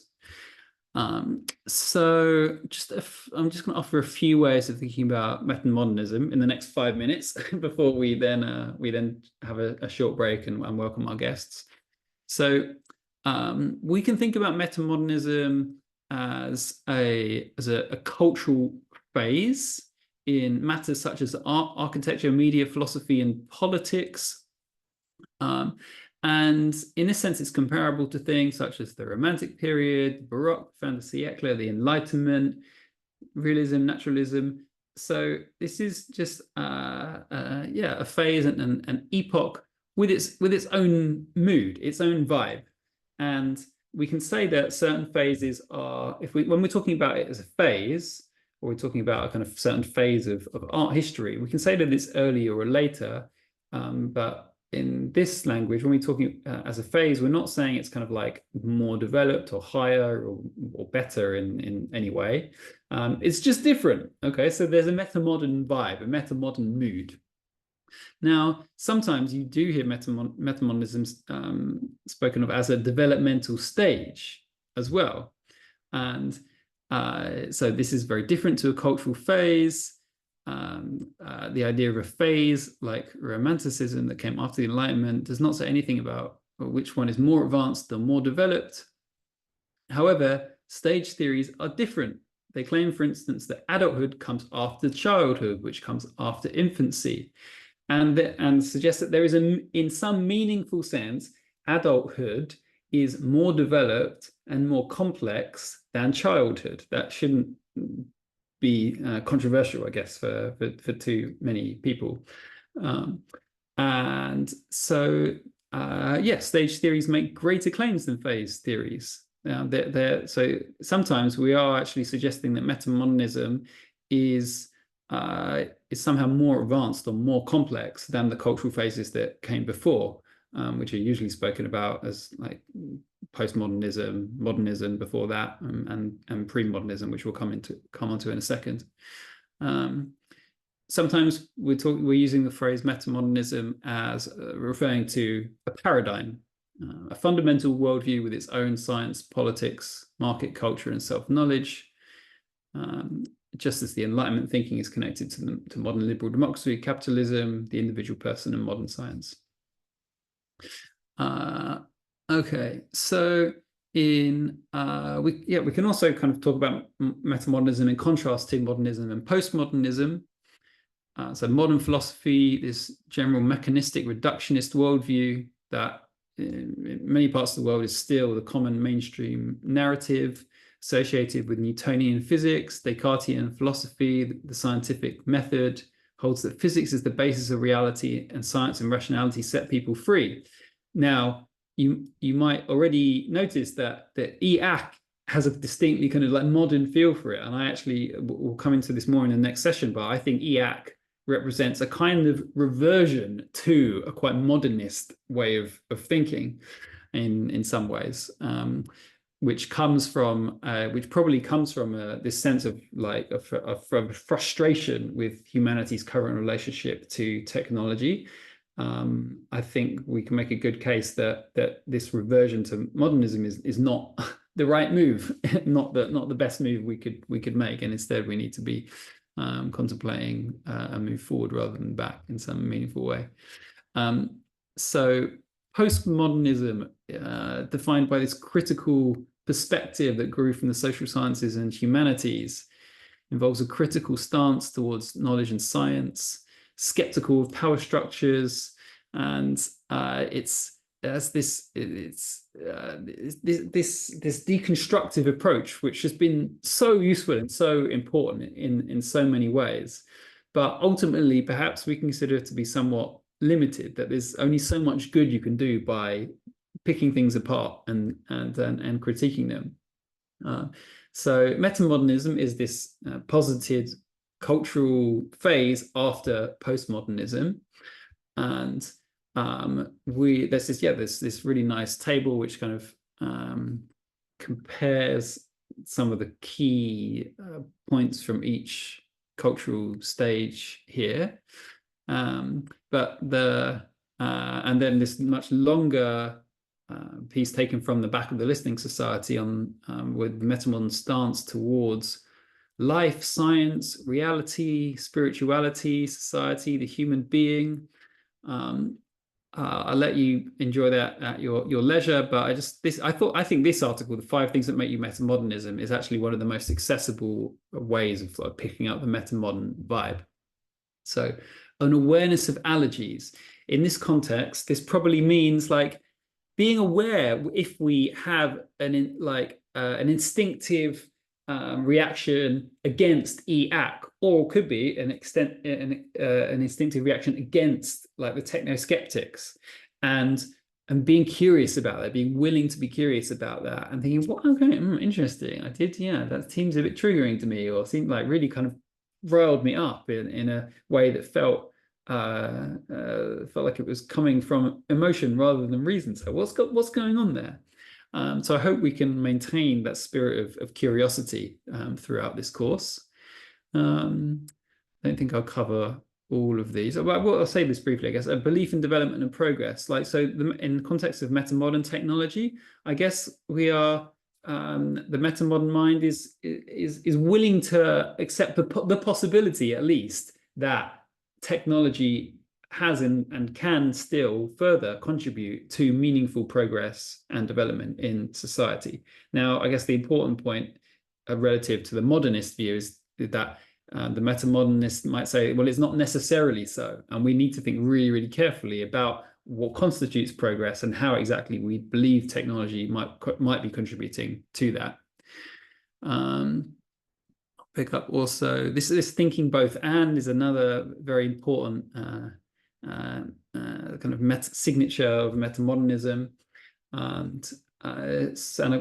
So I'm just going to offer a few ways of thinking about metamodernism in the next 5 minutes before we then have a short break and welcome our guests. So we can think about metamodernism as a cultural phase in matters such as art, architecture, media, philosophy, and politics. And in a sense, it's comparable to things such as the Romantic period, the Baroque, fin de siècle, the Enlightenment, realism, naturalism. So this is just a phase and an epoch with its own mood, its own vibe. And we can say that certain phases are, when we're talking about it as a phase, or we're talking about a kind of certain phase of art history, we can say that it's earlier or later. But in this language, when we're talking as a phase, we're not saying it's kind of like more developed or higher or better in any way. It's just different. Okay, so there's a metamodern vibe, a metamodern mood. Now, sometimes you do hear metamodernism spoken of as a developmental stage as well. And so this is very different to a cultural phase. The idea of a phase like Romanticism that came after the Enlightenment does not say anything about which one is more advanced or more developed. However, stage theories are different. They claim, for instance, that adulthood comes after childhood, which comes after infancy, and suggest that there is in some meaningful sense, adulthood is more developed and more complex than childhood. That shouldn't be controversial, I guess, for too many people. And so, stage theories make greater claims than phase theories. So sometimes we are actually suggesting that metamodernism is somehow more advanced or more complex than the cultural phases that came before, which are usually spoken about as like postmodernism, modernism before that, and pre-modernism, which we'll come onto in a second. Sometimes we're using the phrase metamodernism as referring to a paradigm, a fundamental worldview with its own science, politics, market culture, and self-knowledge. Just as the Enlightenment thinking is connected to modern liberal democracy, capitalism, the individual person, and modern science. Okay, so we can also kind of talk about metamodernism in contrast to modernism and postmodernism. So modern philosophy, this general mechanistic reductionist worldview that in many parts of the world is still the common mainstream narrative associated with Newtonian physics, Descartesian philosophy, the scientific method, holds that physics is the basis of reality and science and rationality set people free. Now, you might already notice that the EAC has a distinctly kind of like modern feel for it. And I actually will come into this more in the next session, but I think EAC represents a kind of reversion to a quite modernist way of thinking in some ways, which probably comes from this sense of like a frustration with humanity's current relationship to technology. I think we can make a good case that this reversion to modernism is not the right move, not the best move we could make, and instead we need to be contemplating a move forward rather than back in some meaningful way. So postmodernism, defined by this critical perspective that grew from the social sciences and humanities, involves a critical stance towards knowledge and science, skeptical of power structures, and it's this deconstructive approach, which has been so useful and so important in so many ways, but ultimately perhaps we consider it to be somewhat limited, that there's only so much good you can do by picking things apart and critiquing them. So metamodernism is this posited cultural phase after postmodernism, and there's this really nice table which kind of compares some of the key points from each cultural stage here, but and then this much longer piece taken from the back of the Listening Society on with the metamodern stance towards life, science, reality, spirituality, society, the human being. I'll let you enjoy that at your leisure, but I think this article, The 5 Things That Make You Metamodernism, is actually one of the most accessible ways of picking up the metamodern vibe. So an awareness of allergies. In this context, this probably means like being aware if we have an instinctive reaction against EAC, or could be an instinctive reaction against like the technoskeptics, and being curious about that, being willing to be curious about that, and thinking, well, okay, interesting. That seems a bit triggering to me, or seemed like really kind of riled me up in a way that felt like it was coming from emotion rather than reason. So what's going on there? So I hope we can maintain that spirit of curiosity throughout this course. I don't think I'll cover all of these. I'll say this briefly, I guess. A belief in development and progress. In the context of metamodern technology, I guess we are the metamodern mind is willing to accept the possibility, at least, that technology has and can still further contribute to meaningful progress and development in society. Now, I guess the important point relative to the modernist view is that the metamodernist might say, well, it's not necessarily so. And we need to think really, really carefully about what constitutes progress and how exactly we believe technology might be contributing to that. Pick up also this thinking both and is another very important kind of signature of metamodernism, and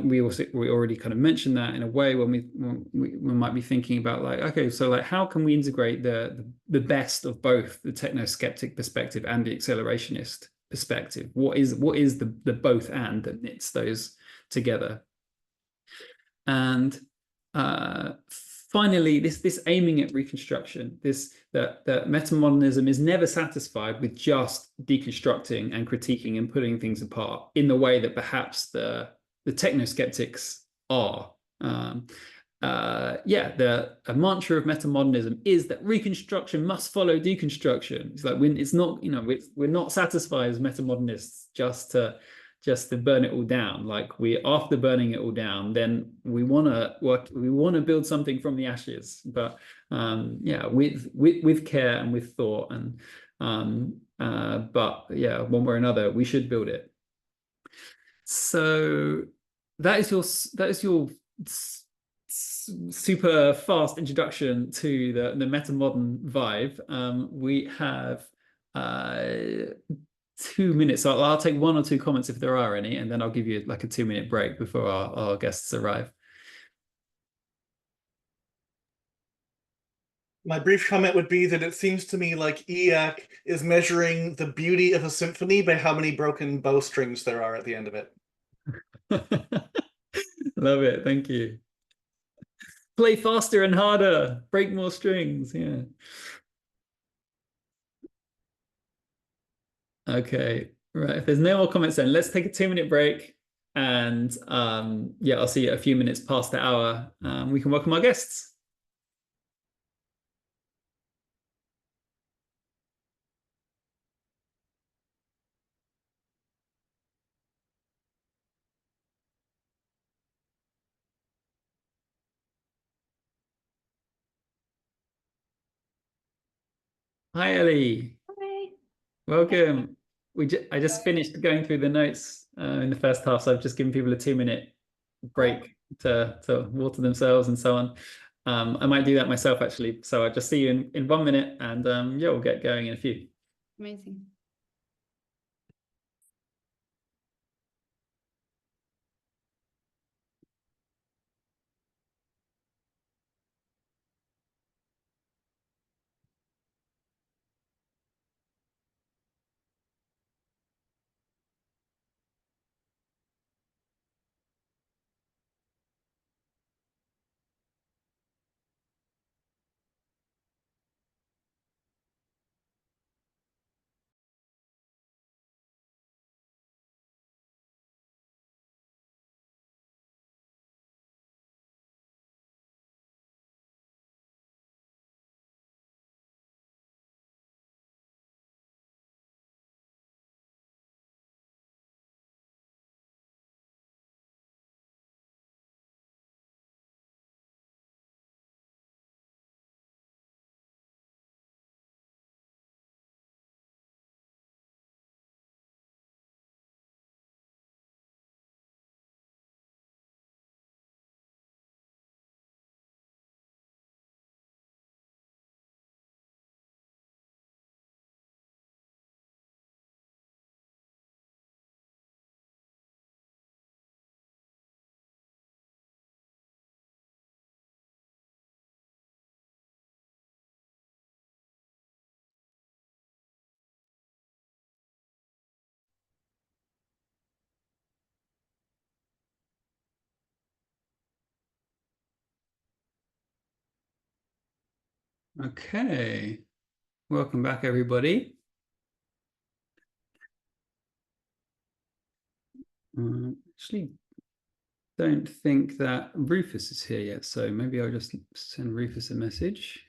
we already kind of mentioned that in a way when we might be thinking about like, okay, so like how can we integrate the best of both the technoskeptic perspective and the accelerationist perspective? What is the both and that knits those together? And finally, this aiming at reconstruction, that metamodernism is never satisfied with just deconstructing and critiquing and putting things apart in the way that perhaps the technoskeptics are. A mantra of metamodernism is that reconstruction must follow deconstruction. It's like we're not satisfied as metamodernists just to burn it all down. Like after burning it all down, then we want to build something from the ashes, but with care and with thought, and one way or another we should build it. So that is your super fast introduction to the metamodern vibe. We have 2 minutes, so I'll take 1 or 2 comments if there are any, and then I'll give you like a 2-minute break before our guests arrive. My brief comment would be that it seems to me like EAC is measuring the beauty of a symphony by how many broken bowstrings there are at the end of it. Love it, thank you. Play faster and harder, break more strings, yeah. Okay, right. If there's no more comments, then let's take a 2-minute break, and I'll see you a few minutes past the hour. We can welcome our guests. Hi, Ellie. Hi. Welcome. I just finished going through the notes in the first half, so I've just given people a 2-minute break to water themselves and so on. I might do that myself actually. So I'll just see you in 1 minute, and we'll get going in a few. Amazing. Okay, welcome back, everybody. Actually, don't think that Rufus is here yet, so maybe I'll just send Rufus a message.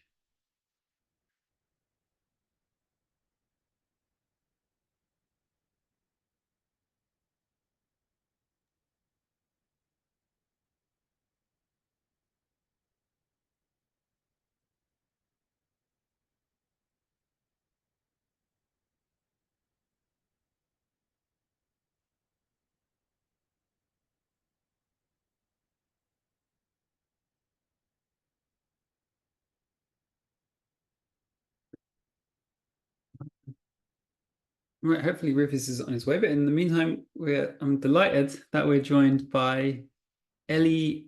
Right, hopefully Rufus is on his way, but in the meantime, I'm delighted that we're joined by Ellie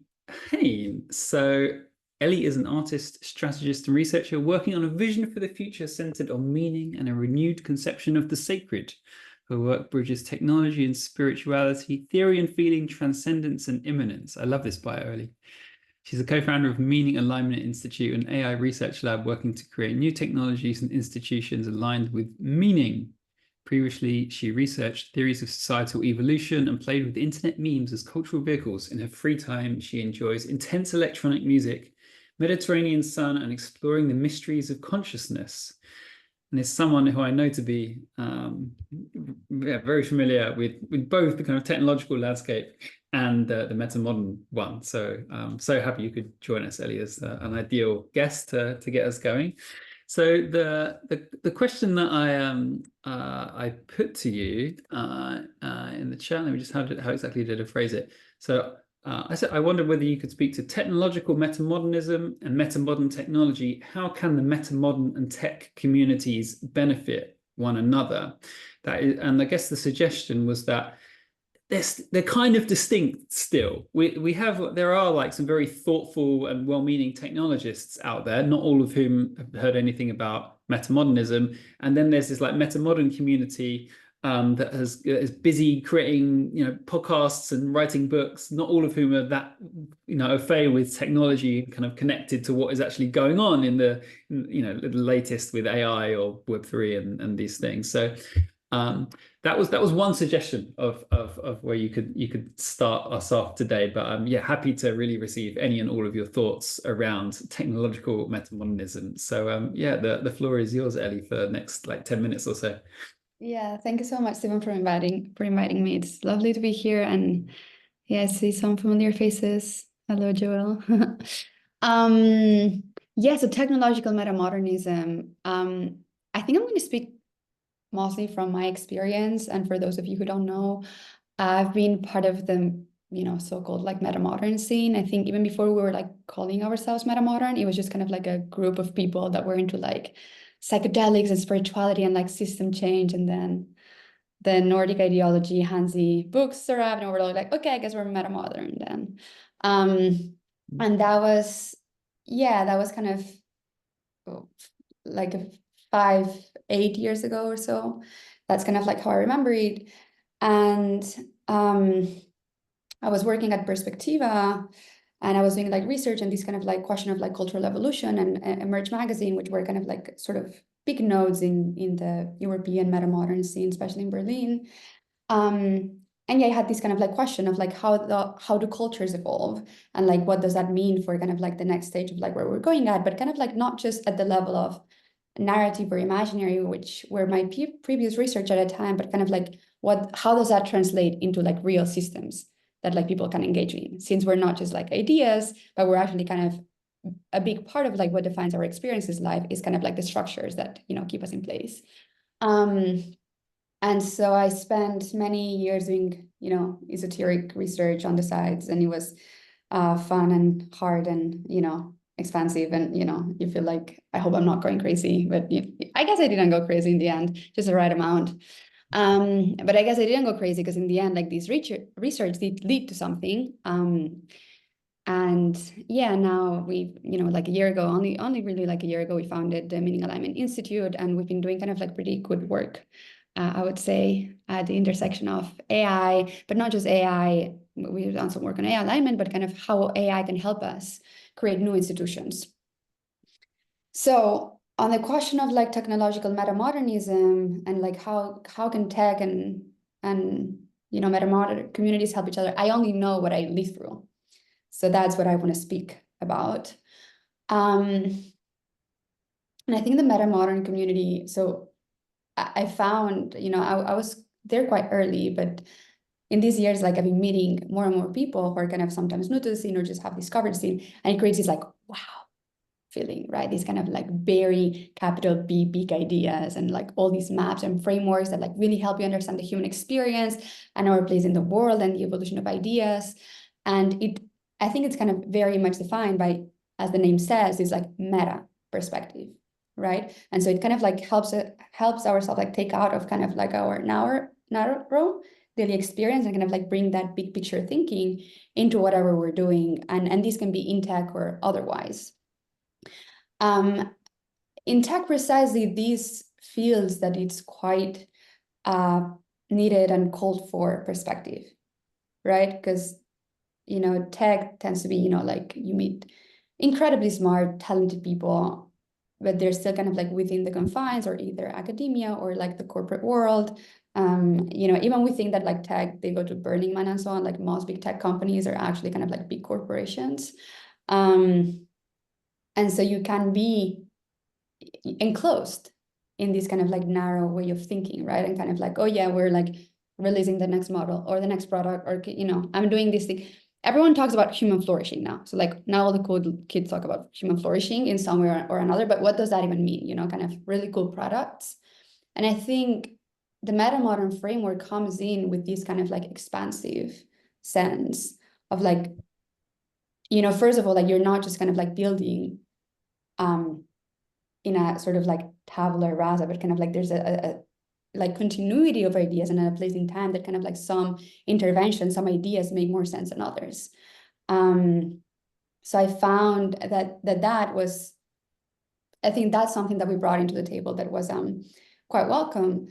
Hain. So Ellie is an artist, strategist, and researcher working on a vision for the future centered on meaning and a renewed conception of the sacred. Her work bridges technology and spirituality, theory and feeling, transcendence and immanence. I love this bio, Ellie. She's a co-founder of Meaning Alignment Institute, an AI research lab working to create new technologies and institutions aligned with meaning. Previously, she researched theories of societal evolution and played with internet memes as cultural vehicles. In her free time, she enjoys intense electronic music, Mediterranean sun, and exploring the mysteries of consciousness. And is someone who I know to be very familiar with both the kind of technological landscape and the metamodern one. So so happy you could join us, Ellie, as an ideal guest to get us going. So the question that I put to you in the chat, let me just how exactly did I phrase it? So I said I wondered whether you could speak to technological metamodernism and metamodern technology. How can the metamodern and tech communities benefit one another? That is, and I guess the suggestion was that they're kind of distinct still. There are like some very thoughtful and well-meaning technologists out there, not all of whom have heard anything about metamodernism. And then there's this like metamodern community that is busy creating, podcasts and writing books, not all of whom are that, au fait with technology, kind of connected to what is actually going on in the latest with AI or Web3 and these things. So that was one suggestion of where you could start us off today. But yeah, happy to really receive any and all of your thoughts around technological metamodernism. So yeah, the floor is yours, Ellie, for the next like 10 minutes or so. Yeah, thank you so much, Stephen, for inviting me. It's lovely to be here, and yeah, I see some familiar faces. Hello, Joel. Yeah, so technological metamodernism. I think I'm going to speak mostly from my experience, and for those of you who don't know, I've been part of the so-called like metamodern scene. I think even before we were like calling ourselves metamodern, it was just kind of like a group of people that were into like psychedelics and spirituality and like system change, and then the Nordic ideology, Hansi books arrived, and we're like, okay, I guess we're metamodern then. And that was kind of like 5-8 years ago or so. That's kind of like how I remember it. And I was working at Perspectiva, and I was doing like research on this kind of like question of like cultural evolution, and Emerge magazine, which were kind of like sort of big nodes in the European metamodern scene, especially in Berlin. And yeah, I had this kind of like question of like how do cultures evolve, and like what does that mean for kind of like the next stage of like where we're going at, but kind of like not just at the level of narrative or imaginary, which were my previous research at a time, but kind of like how does that translate into like real systems that like people can engage in, since we're not just like ideas, but we're actually kind of a big part of like what defines our experiences life is kind of like the structures that keep us in place. And so I spent many years doing esoteric research on the sides, and it was fun and hard and expansive, and you feel like, I hope I'm not going crazy, but I guess I didn't go crazy in the end, just the right amount. But I guess I didn't go crazy because in the end, like this research did lead to something. And yeah, now we, like a year ago, only really like a year ago, we founded the Meaning Alignment Institute, and we've been doing kind of like pretty good work, I would say, at the intersection of AI, but not just AI. We've done some work on AI alignment, but kind of how AI can help us create new institutions. So on the question of like technological metamodernism and like how can tech and metamodern communities help each other, I only know what I live through. So that's what I want to speak about. And I think the metamodern community, so I found, I was there quite early, but in these years, like I've been meeting more and more people who are kind of sometimes new to the scene or just have discovered the scene, and it creates this like, wow, feeling, right? These kind of like very capital B big ideas and like all these maps and frameworks that like really help you understand the human experience and our place in the world and the evolution of ideas. And I think it's kind of very much defined by, as the name says, is like meta perspective, right? And so it kind of like helps ourselves like take out of kind of like our narrow daily experience and kind of like bring that big picture thinking into whatever we're doing. And this can be in tech or otherwise. In tech, precisely, these feels that it's quite needed and called for perspective, right? Because, tech tends to be, like you meet incredibly smart, talented people, but they're still kind of like within the confines or either academia or like the corporate world. Even we think that like tech, they go to Burning Man and so on, like most big tech companies are actually kind of like big corporations. And so you can be enclosed in this kind of like narrow way of thinking, right? And kind of like, oh yeah, we're like releasing the next model or the next product, or I'm doing this thing. Everyone talks about human flourishing now. So like now all the cool kids talk about human flourishing in some way or another, but what does that even mean? Kind of really cool products. And I think the metamodern framework comes in with this kind of like expansive sense of like, first of all, like you're not just kind of like building in a sort of like tabula rasa, but kind of like there's a like continuity of ideas and a place in time that kind of like some interventions, some ideas make more sense than others. So I found that was, I think that's something that we brought into the table that was quite welcome.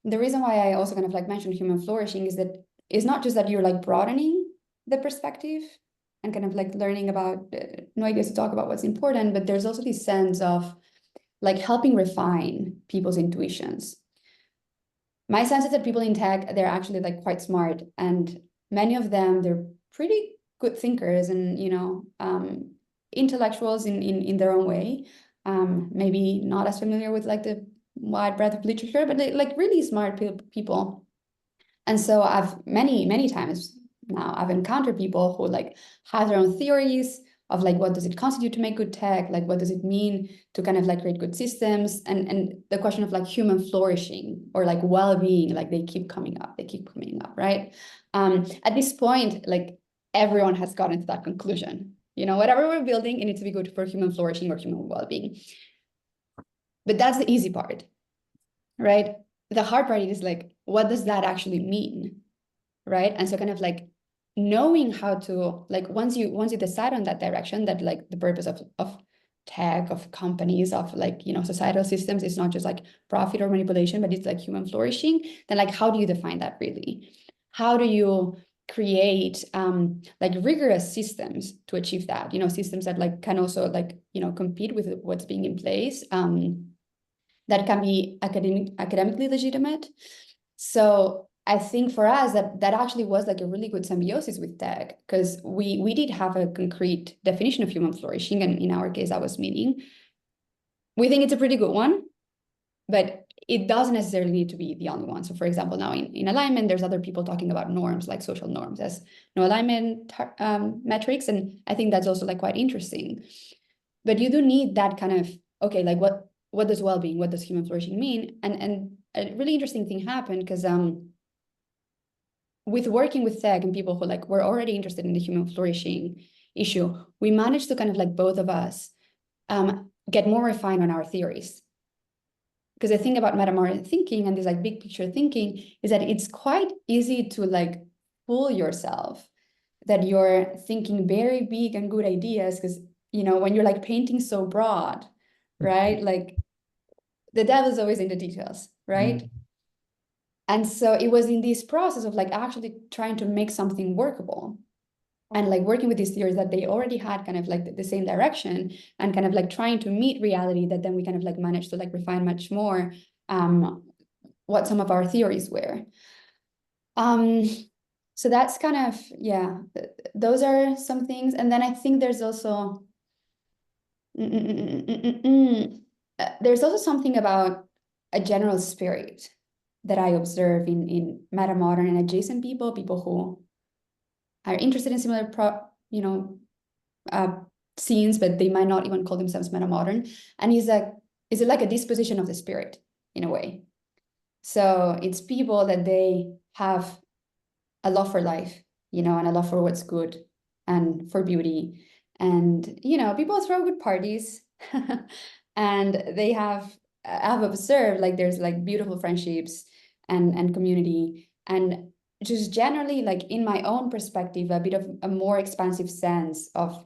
The reason why I also kind of like mentioned human flourishing is that it's not just that you're like broadening the perspective and kind of like learning about new ideas to talk about what's important, but there's also this sense of like helping refine people's intuitions. My sense is that people in tech, they're actually like quite smart, and many of them, they're pretty good thinkers and, intellectuals in their own way. Maybe not as familiar with like the wide breadth of literature, but they like really smart people. And so I've many times now I've encountered people who like have their own theories of like, what does it constitute to make good tech? Like, what does it mean to kind of like create good systems? And the question of like human flourishing or like well-being, like they keep coming up, right? At this point, like everyone has gotten to that conclusion. Whatever we're building, it needs to be good for human flourishing or human well-being. But that's the easy part, right? The hard part is like, what does that actually mean, right? And so kind of like knowing how to, like, once you decide on that direction, that like the purpose of tech, of companies, of like, societal systems is not just like profit or manipulation, but it's like human flourishing, then like, how do you define that really? How do you create like rigorous systems to achieve that? Systems that like can also like, compete with what's being in place, that can be academically legitimate. So I think for us that actually was like a really good symbiosis with tech, because we did have a concrete definition of human flourishing, and in our case that was meaning. We think it's a pretty good one, but it doesn't necessarily need to be the only one. So for example, now in alignment, there's other people talking about norms, like social norms as no alignment metrics, and I think that's also like quite interesting. But you do need that kind of, okay, like what does well-being, what does human flourishing mean? And a really interesting thing happened, because with working with tech and people who like were already interested in the human flourishing issue, we managed to kind of like both of us get more refined on our theories. Because the thing about metamodern thinking and this like big picture thinking is that it's quite easy to like fool yourself that you're thinking very big and good ideas, because when you're like painting so broad, right? Like the devil's always in the details, right? Mm-hmm. And so it was in this process of like actually trying to make something workable and like working with these theories that they already had kind of like the same direction, and kind of like trying to meet reality, that then we kind of like managed to like refine much more what some of our theories were. So that's kind of, yeah, those are some things. And then I think there's also there's also something about a general spirit that I observe in metamodern and adjacent people who are interested in similar scenes, but they might not even call themselves metamodern. And is it like a disposition of the spirit in a way? So it's people that they have a love for life, and a love for what's good and for beauty. And, people throw good parties and they I've observed like there's like beautiful friendships and community, and just generally like in my own perspective, a bit of a more expansive sense of,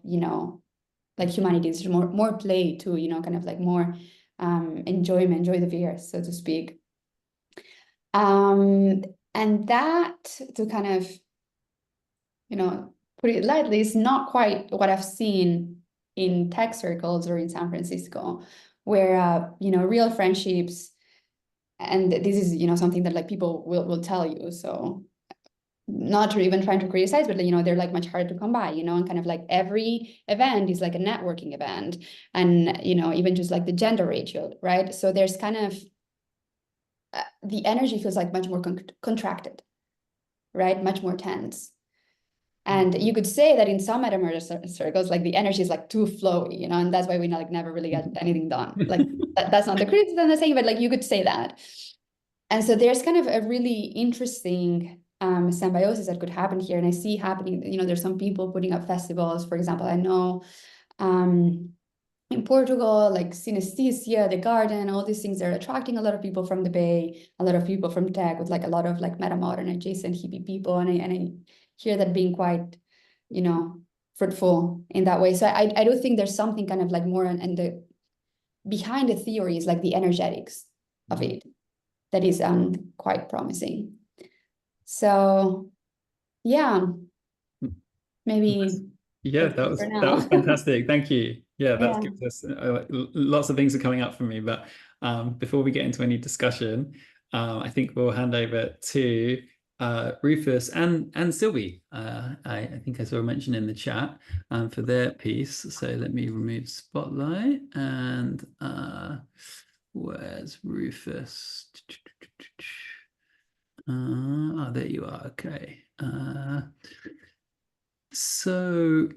like humanity. There's more play too, kind of like more enjoyment, joy de vivre, so to speak. And that, to kind of, put it lightly, is not quite what I've seen in tech circles or in San Francisco, where, real friendships, and this is, something that like people will tell you. So not even trying to criticize, but they're like much harder to come by, and kind of like every event is like a networking event, and, even just like the gender ratio, right? So there's kind of, the energy feels like much more contracted, right? Much more tense. And you could say that in some metamodern circles, like the energy is like too flowy, and that's why we like never really get anything done. Like that's not the criticism I'm saying, but like you could say that. And so there's kind of a really interesting symbiosis that could happen here. And I see happening, there's some people putting up festivals. For example, I know in Portugal, like synesthesia, the garden, all these things are attracting a lot of people from the Bay, a lot of people from tech, with like a lot of like metamodern adjacent hippie people. And I hear that being quite, fruitful in that way. So I do think there's something kind of like more and the behind the theories, like the energetics of it, that is quite promising. So yeah, maybe. Yeah, that was fantastic. Thank you. Yeah, that gives us lots of things are coming up for me. But before we get into any discussion, I think we'll hand over to Rufus and Sylvie. I think I saw a mention in the chat for their piece. So let me remove Spotlight. And where's Rufus? There you are. Okay. So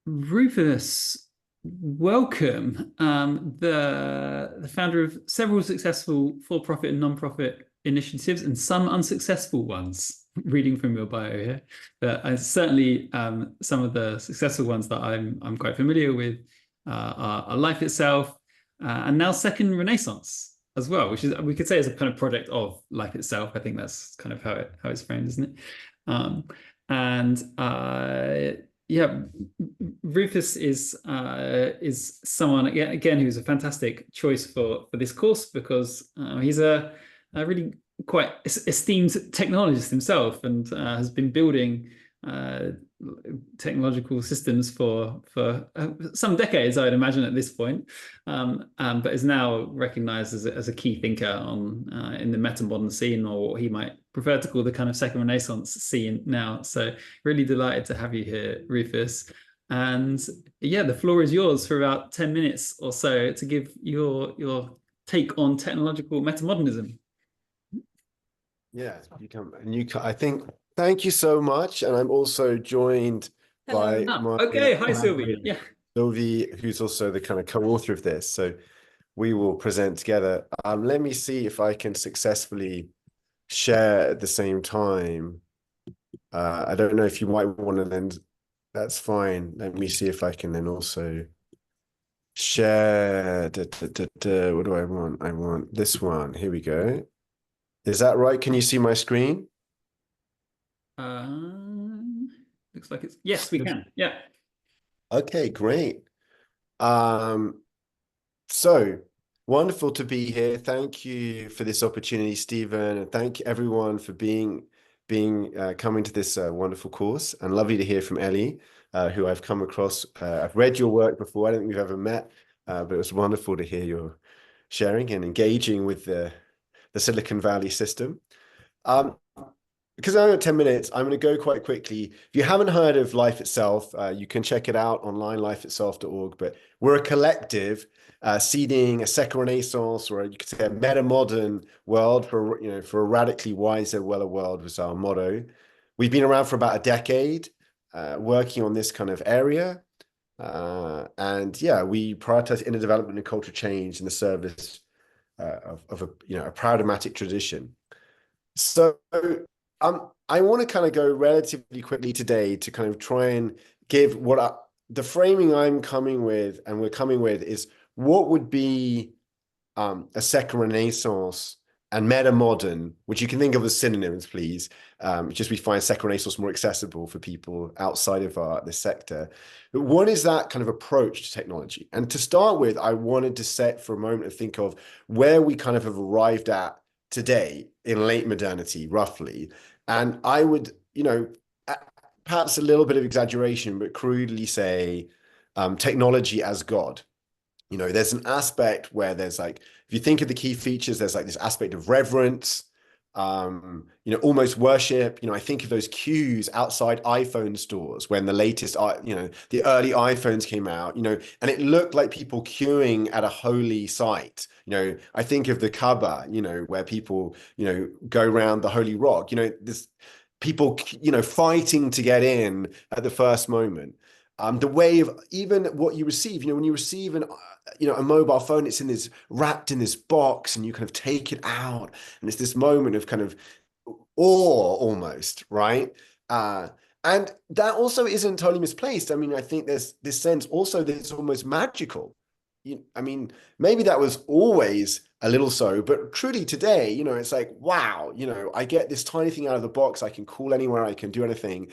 Rufus, welcome. The founder of several successful for-profit and non-profit initiatives, and some unsuccessful ones, reading from your bio here. But certainly some of the successful ones that I'm quite familiar with are Life Itself, and now Second Renaissance as well, which is, we could say, is a kind of project of Life Itself. I think that's kind of how it's framed, isn't it? Yeah, Rufus is someone again who's a fantastic choice for this course, because he's a really quite esteemed technologist himself, and has been building technological systems for some decades, I'd imagine, at this point, but is now recognized as a key thinker on in the metamodern scene, or what he might prefer to call the kind of Second Renaissance scene now. So really delighted to have you here, Rufus. And yeah, the floor is yours for about 10 minutes or so to give your take on technological metamodernism. Yeah, I think, thank you so much. And I'm also joined by hi Sylvie. Yeah, Sylvie, who's also the kind of co-author of this. So we will present together. Let me see if I can successfully share at the same time. I don't know if you might want to then, that's fine. Let me see if I can then also share. What do I want? I want this one. Here we go. Is that right? Can you see my screen? Looks like it's, yes, we can. Yeah. Okay, great. So wonderful to be here. Thank you for this opportunity, Stephen, and thank everyone for being coming to this wonderful course, and lovely to hear from Ellie, who I've come across. I've read your work before. I don't think we've ever met, but it was wonderful to hear your sharing and engaging with the Silicon Valley system. Because I have 10 minutes, I'm going to go quite quickly. If you haven't heard of Life Itself, you can check it out online, lifeitself.org. But we're a collective seeding a second renaissance, or you could say a meta-modern world for a radically wiser, weller world was our motto. We've been around for about a decade, working on this kind of area. And yeah, we prioritize inner development and cultural change in the service of a pragmatic tradition. So I want to kind of go relatively quickly today to kind of try and give the framing I'm coming with, and we're coming with, is what would be a second renaissance and meta-modern, which you can think of as synonyms, please. Just we find second renaissance more accessible for people outside of this sector. But what is that kind of approach to technology? And to start with, I wanted to set for a moment and think of where we kind of have arrived at today in late modernity, roughly. And I would, perhaps a little bit of exaggeration, but crudely say technology as God. There's an aspect where there's like, if you think of the key features, there's like this aspect of reverence, almost worship. I think of those queues outside iPhone stores when the latest, the early iPhones came out, and it looked like people queuing at a holy site. I think of the Kaaba, where people, go around the holy rock, this people, fighting to get in at the first moment. The way of even what you receive, when you receive a mobile phone, it's wrapped in this box, and you kind of take it out, and it's this moment of kind of awe almost, right? And that also isn't totally misplaced. I mean, I think there's this sense also that it's almost magical. I mean, maybe that was always a little so, but truly today, it's like, wow, I get this tiny thing out of the box. I can call anywhere, I can do anything.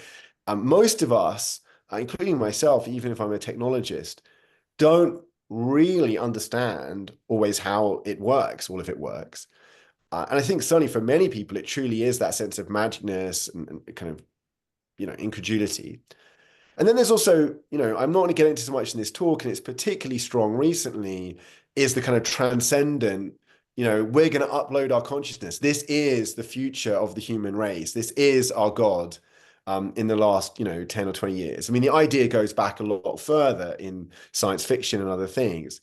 Most of us, including myself, even if I'm a technologist, don't really understand always how it works, all of it works. And I think certainly for many people, it truly is that sense of magicness and kind of, incredulity. And then there's also, I'm not going to get into so much in this talk, and it's particularly strong recently, is the kind of transcendent, we're going to upload our consciousness. This is the future of the human race. This is our God. In the last, 10 or 20 years. I mean, the idea goes back a lot further in science fiction and other things.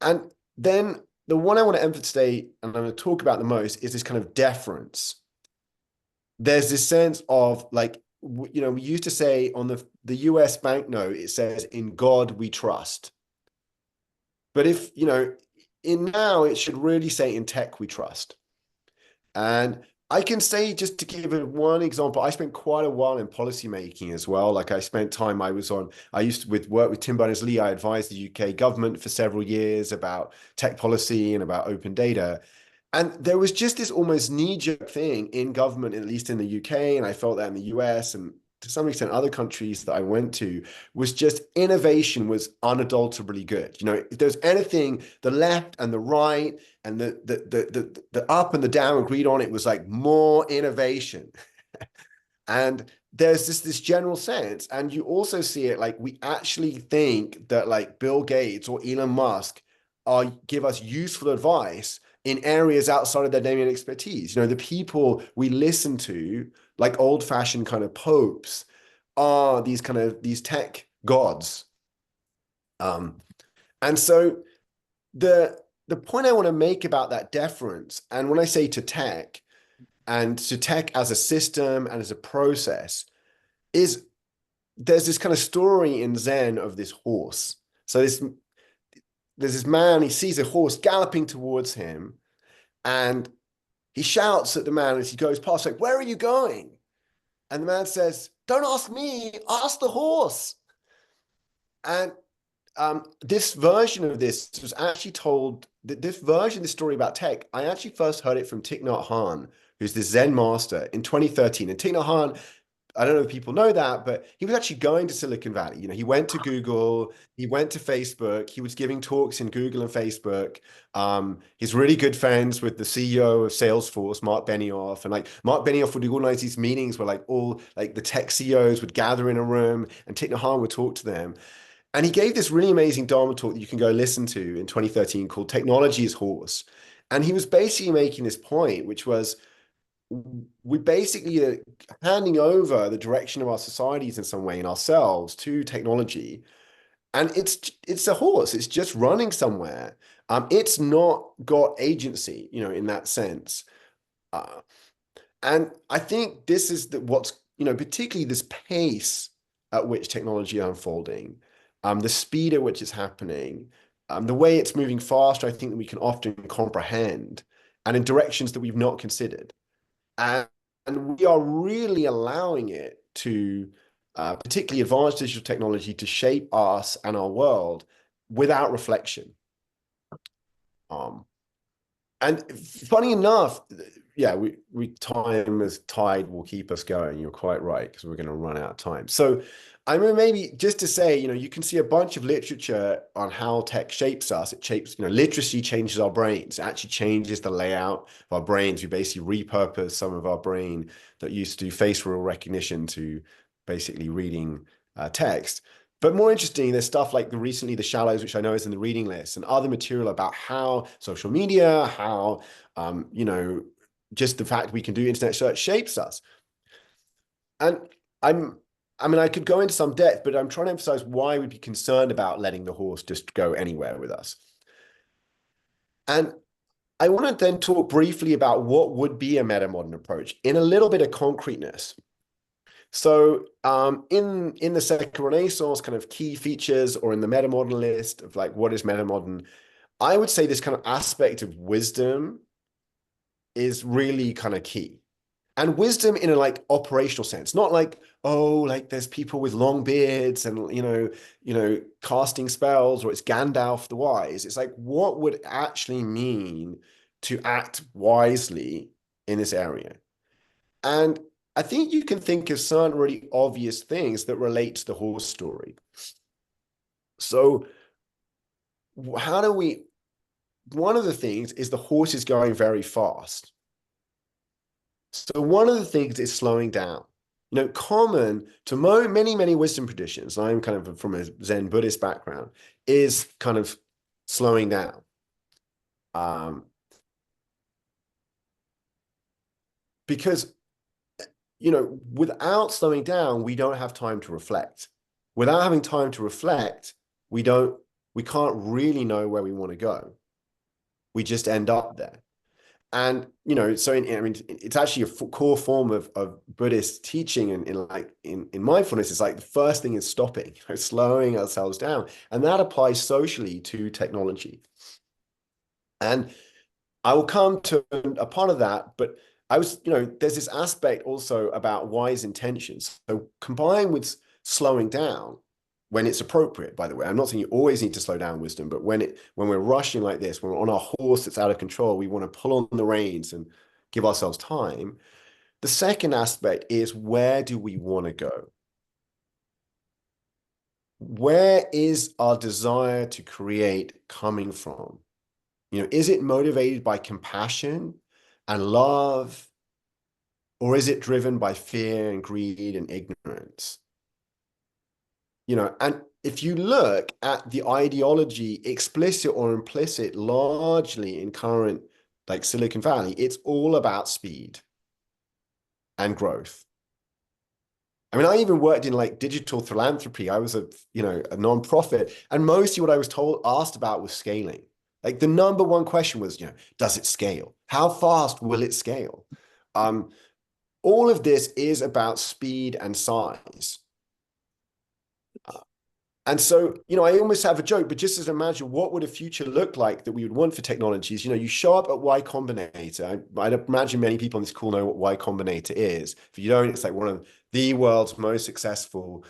And then the one I want to emphasize today, and I'm going to talk about the most, is this kind of deference. There's this sense of like, we used to say on the US banknote, it says, "In God we trust." But if, in now, it should really say, "In tech we trust." And I can say, just to give one example, I spent quite a while in policymaking as well. Like I spent time, I used to work with Tim Berners-Lee. I advised the UK government for several years about tech policy and about open data. And there was just this almost knee-jerk thing in government, at least in the UK, and I felt that in the US and to some extent other countries that I went to, was just innovation was unadulterably good. If there's anything the left and the right and the up and the down agreed on, it was like more innovation. And there's this general sense, and you also see it, like we actually think that like Bill Gates or Elon Musk give us useful advice in areas outside of their domain expertise. The people we listen to, like old-fashioned kind of popes, are these tech gods. And so the point I want to make about that deference, and when I say to tech, and to tech as a system and as a process, is there's this kind of story in Zen of this horse. So there's this man, he sees a horse galloping towards him, and he shouts at the man as he goes past, like, "Where are you going?" And the man says, "Don't ask me, ask the horse." And this version of this was actually told, this story about tech, I actually first heard it from Thich Nhat Hanh, who's the Zen master, in 2013. And Thich Nhat Hanh I don't know if people know that, but he was actually going to Silicon Valley. You know, he went to Google, he went to Facebook, he was giving talks in Google and Facebook. He's really good friends with the CEO of Salesforce, Mark Benioff. And like Mark Benioff would organize these meetings where like all like the tech CEOs would gather in a room and Thich Nhat Hanh would talk to them. And he gave this really amazing Dharma talk that you can go listen to in 2013 called Technology is Horse. And he was basically making this point, which was, we basically are handing over the direction of our societies in some way and ourselves to technology, and it's a horse. It's just running somewhere. It's not got agency, you know, in that sense. And I think this is what's, you know, particularly this pace at which technology is unfolding, the speed at which it's happening, the way it's moving faster, I think that we can often comprehend, and in directions that we've not considered. And we are really allowing it to, particularly advanced digital technology, to shape us and our world without reflection. And funny enough, yeah, time as tide will keep us going. You're quite right, because we're going to run out of time. So I mean, maybe just to say, you know, you can see a bunch of literature on how tech shapes us. It shapes, you know, literacy changes our brains. It actually changes the layout of our brains. We basically repurpose some of our brain that used to do facial recognition to basically reading text. But more interesting, there's stuff like recently The Shallows, which I know is in the reading list, and other material about how social media, how, you know, just the fact we can do internet search shapes us. And I mean, I could go into some depth, but I'm trying to emphasize why we'd be concerned about letting the horse just go anywhere with us. And I want to then talk briefly about what would be a metamodern approach in a little bit of concreteness. So in the Second Renaissance kind of key features, or in the metamodern list of like what is metamodern, I would say this kind of aspect of wisdom is really kind of key. And wisdom in a like operational sense, not like, oh, like there's people with long beards and, you know, casting spells, or it's Gandalf the Wise. It's like, what would it actually mean to act wisely in this area? And I think you can think of certain really obvious things that relate to the horse story. So how do we, one of the things is the horse is going very fast. So one of the things is slowing down. You know, common to many wisdom traditions, I'm kind of from a Zen Buddhist background, is kind of slowing down. Because, you know, without slowing down, we don't have time to reflect. Without having time to reflect, we can't really know where we want to go. We just end up there. And, you know, so I mean, it's actually a core form of Buddhist teaching in mindfulness. It's like the first thing is stopping, you know, slowing ourselves down. And that applies socially to technology. And I will come to a part of that, but you know, there's this aspect also about wise intentions. So combined with slowing down, when it's appropriate, by the way. I'm not saying you always need to slow down wisdom, but when we're rushing like this, when we're on our horse that's out of control, we want to pull on the reins and give ourselves time. The second aspect is, where do we want to go? Where is our desire to create coming from? You know, is it motivated by compassion and love, or is it driven by fear and greed and ignorance? You know, and if you look at the ideology, explicit or implicit, largely in current, like Silicon Valley, it's all about speed and growth. I mean, I even worked in like digital philanthropy. I was a nonprofit, and mostly what I was asked about was scaling. Like the number one question was, you know, does it scale? How fast will it scale? All of this is about speed and size. And so, you know, I almost have a joke, but just as imagine, what would a future look like that we would want for technologies? You know, you show up at Y Combinator. I'd imagine many people on this call know what Y Combinator is. If you don't, it's like one of the world's most successful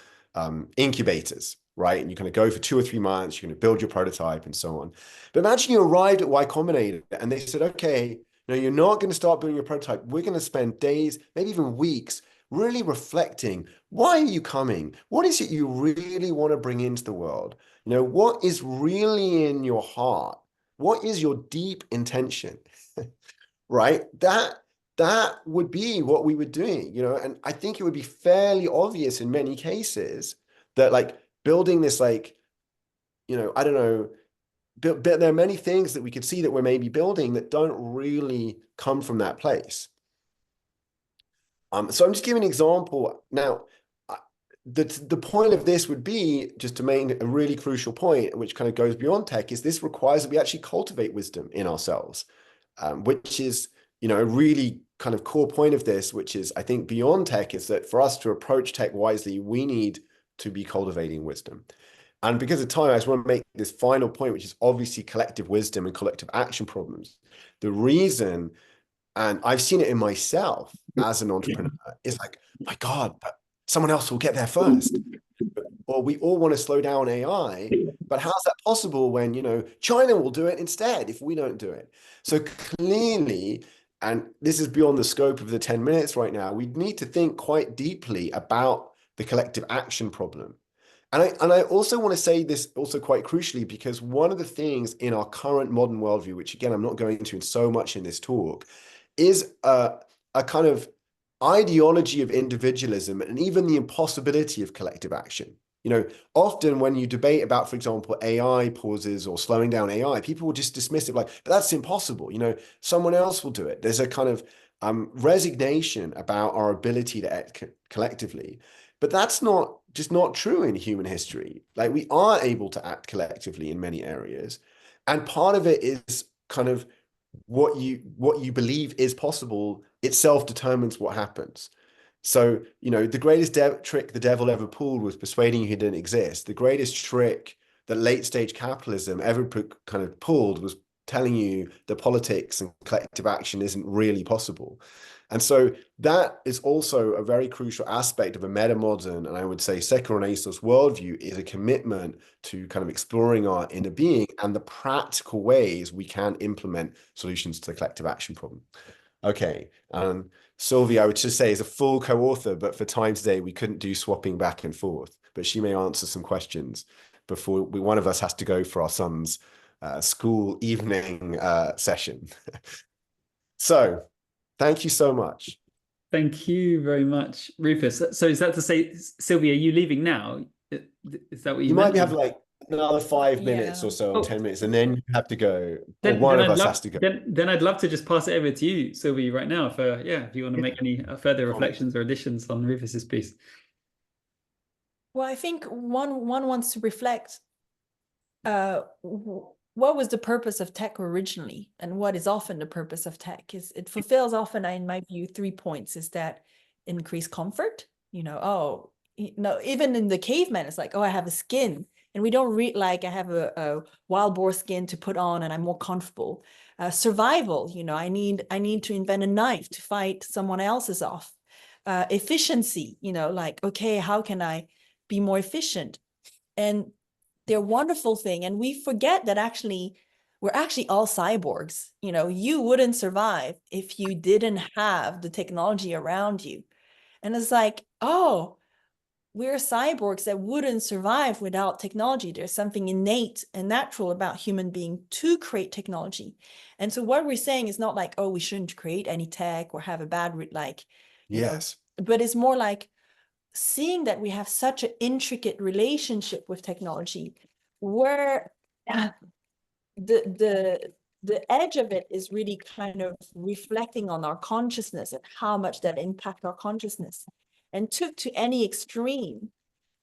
incubators, right? And you kind of go for 2 or 3 months, you're going to build your prototype and so on. But imagine you arrived at Y Combinator and they said, okay, no, you're not going to start building your prototype. We're going to spend days, maybe even weeks, really reflecting, why are you coming? What is it you really want to bring into the world? You know, what is really in your heart? What is your deep intention? Right? That would be what we were doing, you know, and I think it would be fairly obvious in many cases that like building this, like, you know, I don't know, but there are many things that we could see that we're maybe building that don't really come from that place. So I'm just giving an example. Now, the point of this would be, just to make a really crucial point, which kind of goes beyond tech, is this requires that we actually cultivate wisdom in ourselves, which is, you know, a really kind of core point of this, which is, I think, beyond tech, is that for us to approach tech wisely, we need to be cultivating wisdom. And because of time, I just want to make this final point, which is obviously collective wisdom and collective action problems. The reason, and I've seen it in myself as an entrepreneur, is like, my God, but someone else will get there first. Or we all want to slow down AI, but how's that possible when, you know, China will do it instead if we don't do it? So clearly, and this is beyond the scope of the 10 minutes right now, we need to think quite deeply about the collective action problem. And I also want to say this also quite crucially, because one of the things in our current modern worldview, which again, I'm not going into so much in this talk, is a kind of ideology of individualism and even the impossibility of collective action. You know, often when you debate about, for example, AI pauses or slowing down AI, people will just dismiss it like, but that's impossible. You know, someone else will do it. There's a kind of resignation about our ability to act collectively. But that's just not true in human history. Like, we are able to act collectively in many areas. And part of it is kind of what you believe is possible itself determines what happens. So, you know, the greatest trick the devil ever pulled was persuading you he didn't exist. The greatest trick that late stage capitalism ever kind of pulled was telling you that politics and collective action isn't really possible. And so that is also a very crucial aspect of a meta-modern, and I would say secular Renaissance worldview, is a commitment to kind of exploring our inner being and the practical ways we can implement solutions to the collective action problem. Okay, Sylvia, I would just say, is a full co-author, but for time today, we couldn't do swapping back and forth, but she may answer some questions before one of us has to go for our son's school evening session. So, thank you so much. Thank you very much, Rufus. So is that to say, Sylvia, are you leaving now? Is that what you meant? Might have like another 5 minutes or so, or 10 minutes, and then you have to go. Then, one of us has to go. Then I'd love to just pass it over to you, Sylvia, right now, for if you want to make any further reflections or additions on Rufus's piece. Well, I think one wants to reflect what was the purpose of tech originally, and what is often the purpose of tech. Is it fulfills often, in my view, 3 points. Is that increased comfort? You know, oh, no, even in the caveman, it's like, oh, I have a skin, and we don't read like I have a wild boar skin to put on, and I'm more comfortable. Survival, you know, I need to invent a knife to fight someone else's off. Efficiency, you know, like, okay, how can I be more efficient? And they're a wonderful thing. And we forget that actually, we're actually all cyborgs. You know, you wouldn't survive if you didn't have the technology around you. And it's like, oh, we're cyborgs that wouldn't survive without technology. There's something innate and natural about human being to create technology. And so what we're saying is not like, oh, we shouldn't create any tech or have a bad, like, yes, but it's more like seeing that we have such an intricate relationship with technology, where the edge of it is really kind of reflecting on our consciousness and how much that impacts our consciousness. And took to any extreme,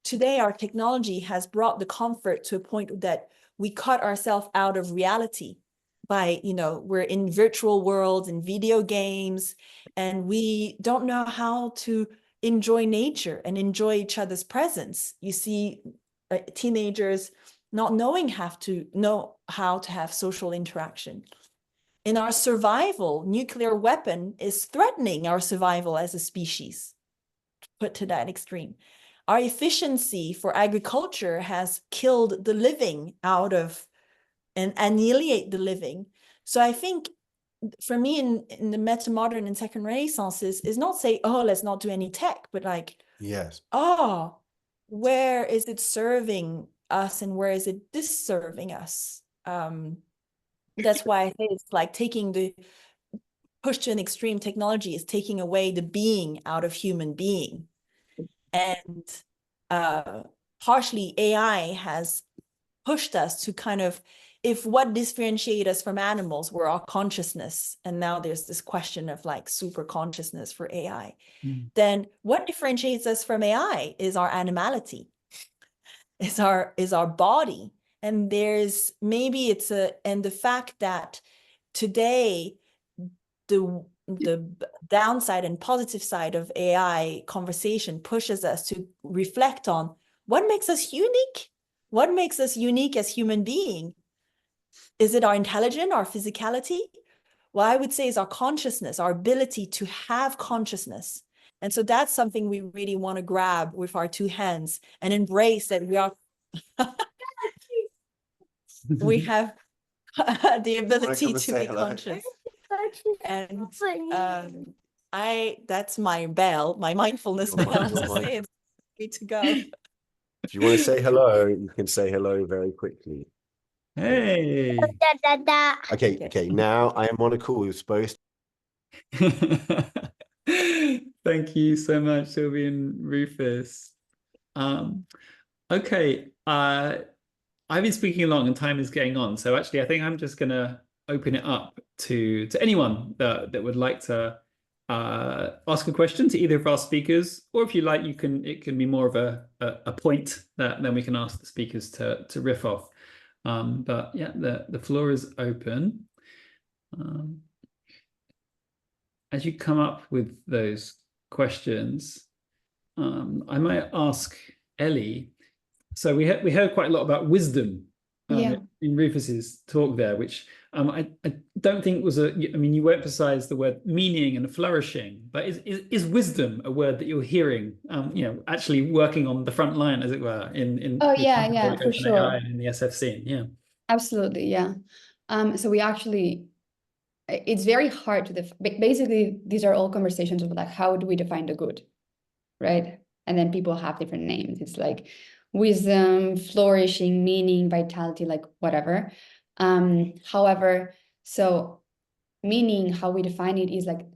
today our technology has brought the comfort to a point that we cut ourselves out of reality by, you know, we're in virtual worlds and video games, and we don't know how to enjoy nature and enjoy each other's presence. You see teenagers not knowing how to have social interaction. In our survival, nuclear weapon is threatening our survival as a species, put to that extreme. Our efficiency for agriculture has killed the living out of and annihilate the living. So I think for me in the meta-modern and second renaissance is not say, oh, let's not do any tech, but like, Yes. oh, where is it serving us and where is it disserving us? That's why I say it's like taking the push to an extreme. Technology is taking away the being out of human being. And partially AI has pushed us to kind of, if what differentiates us from animals were our consciousness, and now there's this question of like super consciousness for AI, then what differentiates us from AI is our animality, is our body. And there's maybe and the fact that today the downside and positive side of AI conversation pushes us to reflect on what makes us unique. What makes us unique as human being? Is it our intelligence, our physicality? Well, I would say is our consciousness, our ability to have consciousness. And so that's something we really want to grab with our two hands and embrace that we have the ability to be conscious. And that's my bell, my mindfulness bell to say it's free to go. If you want to say hello, you can say hello very quickly. Hey. Okay. Now I am on a call. You're supposed Thank you so much, Sylvie and Rufus. Okay. I've been speaking along and time is getting on. So actually, I think I'm just going to open it up to anyone that would like to ask a question to either of our speakers, or if you like, it can be more of a point that then we can ask the speakers to riff off. But yeah, the floor is open. As you come up with those questions, I might ask Ellie. So we heard quite a lot about wisdom in Rufus's talk there, which I don't think was I mean, you emphasize the word meaning and flourishing, but is wisdom a word that you're hearing? Actually working on the front line, as it were, in for sure, AI and in the SF scene. Yeah, absolutely, yeah. So we actually, it's very hard to basically, these are all conversations of like, how do we define the good, right? And then people have different names. It's like wisdom, flourishing, meaning, vitality, like whatever. However, so meaning, how we define it is like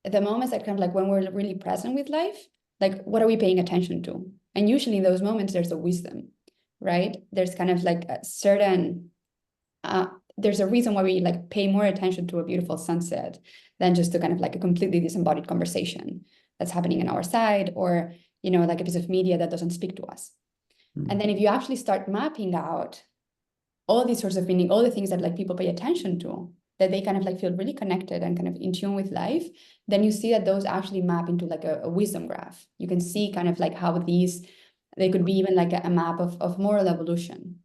the moments that kind of like when we're really present with life, like what are we paying attention to? And usually in those moments, there's a wisdom, right? There's kind of like a certain, there's a reason why we like pay more attention to a beautiful sunset than just to kind of like a completely disembodied conversation that's happening on our side, or like a piece of media that doesn't speak to us. And then if you actually start mapping out all these sorts of meaning, all the things that like people pay attention to, that they kind of like feel really connected and kind of in tune with life, then you see that those actually map into like a wisdom graph. You can see kind of like how they could be even like a map of moral evolution,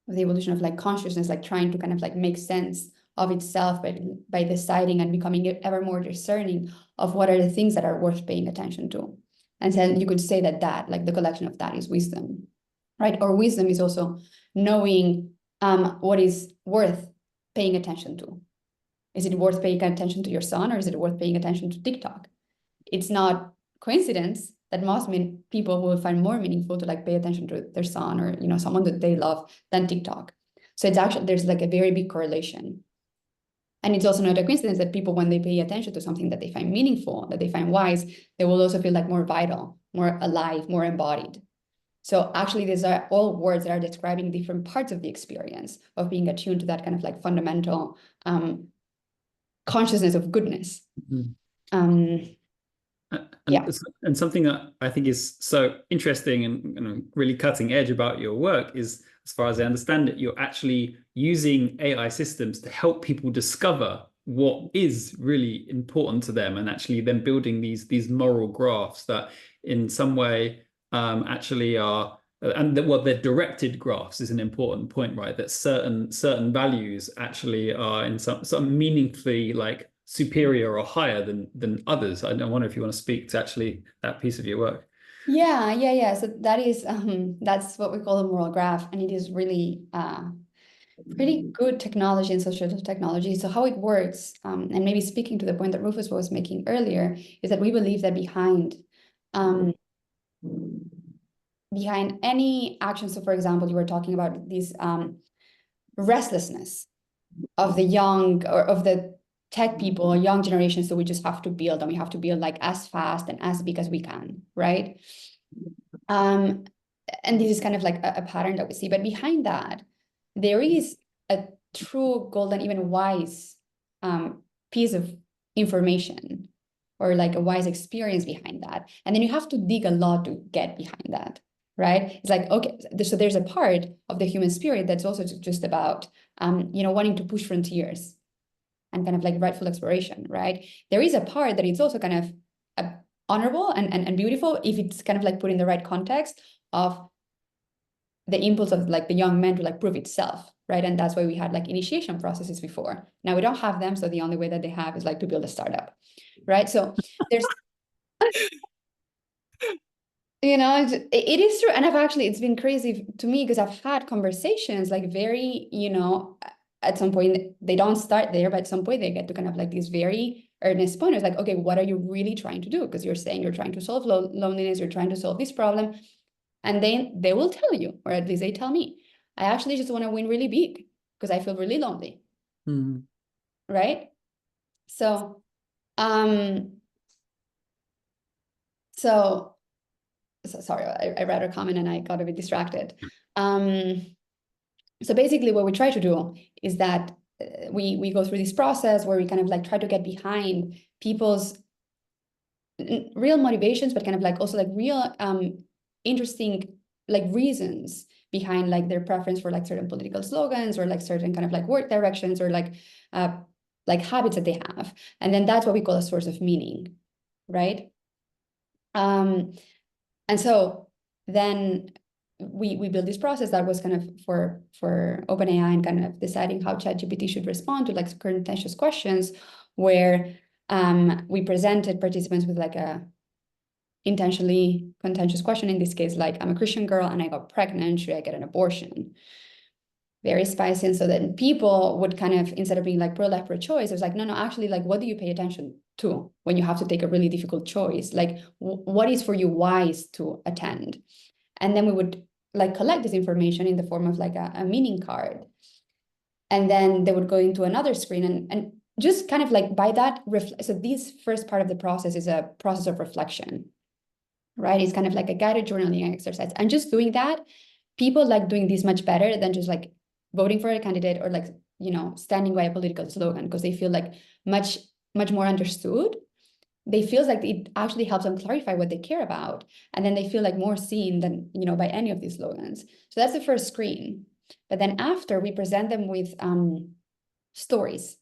of the evolution of like consciousness, like trying to kind of like make sense of itself by deciding and becoming ever more discerning of what are the things that are worth paying attention to. And then you could say that like the collection of that is wisdom, right? Or wisdom is also knowing what is worth paying attention to. Is it worth paying attention to your son, or is it worth paying attention to TikTok? It's not coincidence that most people will find more meaningful to like pay attention to their son or someone that they love than TikTok. So it's actually, there's like a very big correlation. And it's also not a coincidence that people, when they pay attention to something that they find meaningful, that they find wise, they will also feel like more vital, more alive, more embodied. So actually, these are all words that are describing different parts of the experience of being attuned to that kind of like fundamental consciousness of goodness. And something that I think is so interesting and really cutting edge about your work is, as far as I understand it, you're actually using AI systems to help people discover what is really important to them, and actually then building these moral graphs that in some way actually are, and they're directed graphs is an important point, right? That certain values actually are in some meaningfully like superior or higher than others. I wonder if you want to speak to actually that piece of your work. Yeah. So that is that's what we call a moral graph, and it is really pretty good technology and social technology. So how it works, and maybe speaking to the point that Rufus was making earlier, is that we believe that behind any action, so for example, you were talking about this restlessness of the young or of the tech people, young generation, so we just have to build and we have to build like as fast and as big as we can, right? And this is kind of like a pattern that we see, but behind that, there is a true golden, even wise piece of information or like a wise experience behind that. And then you have to dig a lot to get behind that, right? It's like, okay, so there's a part of the human spirit that's also just about, wanting to push frontiers and kind of like rightful exploration, right? There is a part that it's also kind of honorable and beautiful if it's kind of like put in the right context of the impulse of like the young men to like prove itself, right? And that's why we had like initiation processes before. Now we don't have them, so the only way that they have is like to build a startup, right? So there's, it is true. And it's been crazy to me because I've had conversations like very, at some point they don't start there, but at some point they get to kind of like this very earnest point. It's like, okay, what are you really trying to do? Because you're saying you're trying to solve loneliness, you're trying to solve this problem. And then they will tell you, or at least they tell me, I actually just want to win really big because I feel really lonely. Right? So, sorry, I read a comment and I got a bit distracted. So basically what we try to do is that we go through this process where we kind of like try to get behind people's real motivations, but kind of like also like real interesting like reasons behind like their preference for like certain political slogans or like certain kind of like work directions or like habits that they have. And then that's what we call a source of meaning, right? And so then we built this process that was kind of for OpenAI and kind of deciding how ChatGPT should respond to like contentious questions, where we presented participants with like a intentionally contentious question, in this case, like, I'm a Christian girl and I got pregnant, should I get an abortion? Very spicy. And so then people would kind of, instead of being like pro-life, pro-choice, it was like, no, actually, like, what do you pay attention to when you have to take a really difficult choice? Like, what is for you wise to attend? And then we would like collect this information in the form of like a meaning card. And then they would go into another screen and just kind of like by that, so this first part of the process is a process of reflection, right? It's kind of like a guided journaling exercise. And just doing that, people like doing this much better than just like voting for a candidate or like, standing by a political slogan, because they feel like much more understood. They feel like it actually helps them clarify what they care about. And then they feel like more seen than, by any of these slogans. So that's the first screen. But then after, we present them with stories.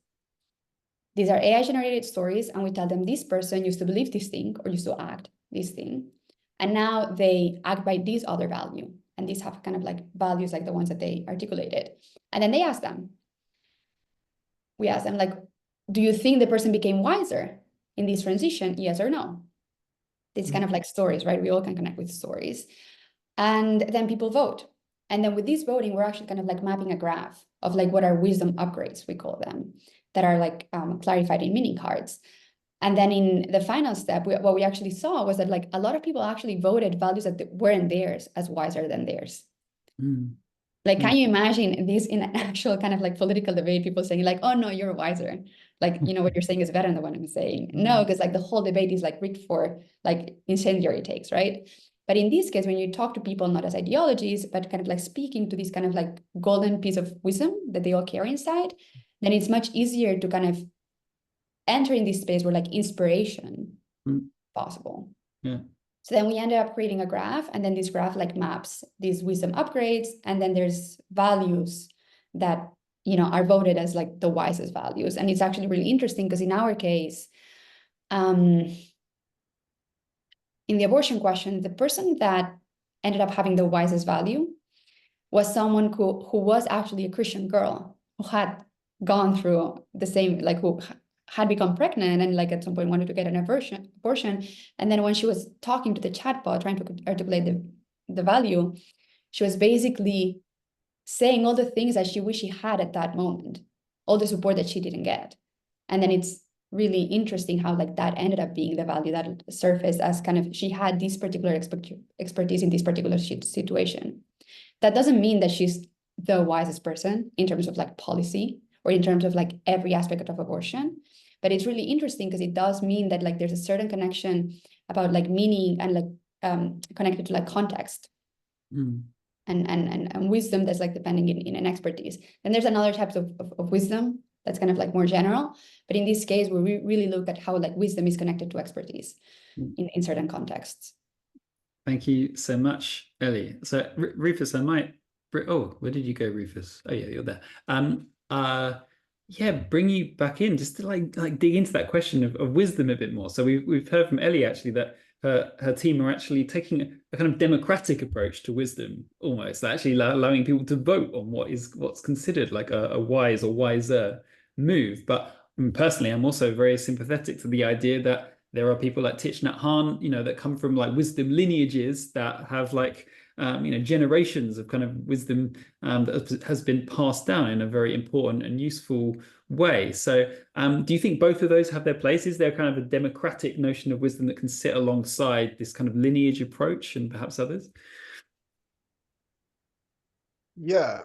These are AI generated stories, and we tell them this person used to believe this thing or used to act this thing. And now they act by this other value. And these have kind of like values like the ones that they articulated. And then we ask them like, do you think the person became wiser in this transition? Yes or no? It's kind of like stories, right? We all can connect with stories. And then people vote. And then with this voting, we're actually kind of like mapping a graph of like what are wisdom upgrades, we call them, that are like clarified in meaning cards. And then in the final step, what we actually saw was that like a lot of people actually voted values that weren't theirs as wiser than theirs. Like, can you imagine this in an actual kind of like political debate, people saying like, oh no, you're wiser. Like, what you're saying is better than what I'm saying. No, because like the whole debate is like rigged for like incendiary takes, right? But in this case, when you talk to people, not as ideologies, but kind of like speaking to this kind of like golden piece of wisdom that they all carry inside, then it's much easier to kind of enter in this space where like inspiration possible. Yeah. So then we ended up creating a graph, and then this graph like maps these wisdom upgrades, and then there's values that are voted as like the wisest values. And it's actually really interesting because in our case, in the abortion question, the person that ended up having the wisest value was someone who was actually a Christian girl who had gone through the same, like who had become pregnant and like at some point wanted to get an abortion. And then when she was talking to the chatbot, trying to articulate the value, she was basically saying all the things that she wished she had at that moment, all the support that she didn't get. And then it's really interesting how like that ended up being the value that surfaced as kind of she had this particular expertise in this particular situation. That doesn't mean that she's the wisest person in terms of like policy or in terms of like every aspect of abortion. But it's really interesting because it does mean that like there's a certain connection about like meaning and like connected to like context and wisdom that's like depending in an expertise. And there's another types of wisdom that's kind of like more general. But in this case, we really look at how like wisdom is connected to expertise in certain contexts. Thank you so much, Ellie. So Rufus, I might, oh, where did you go, Rufus? Oh yeah, you're there. Yeah, bring you back in just to like dig into that question of wisdom a bit more. So we've heard from Ellie actually that her team are actually taking a kind of democratic approach to wisdom, almost actually allowing people to vote on what's considered like a wise or wiser move. But personally, I'm also very sympathetic to the idea that there are people like Thich Nhat Hanh, you know, that come from like wisdom lineages that have like you know, generations of kind of wisdom that has been passed down in a very important and useful way. So do you think both of those have their place? Is there kind of a democratic notion of wisdom that can sit alongside this kind of lineage approach and perhaps others? Yeah.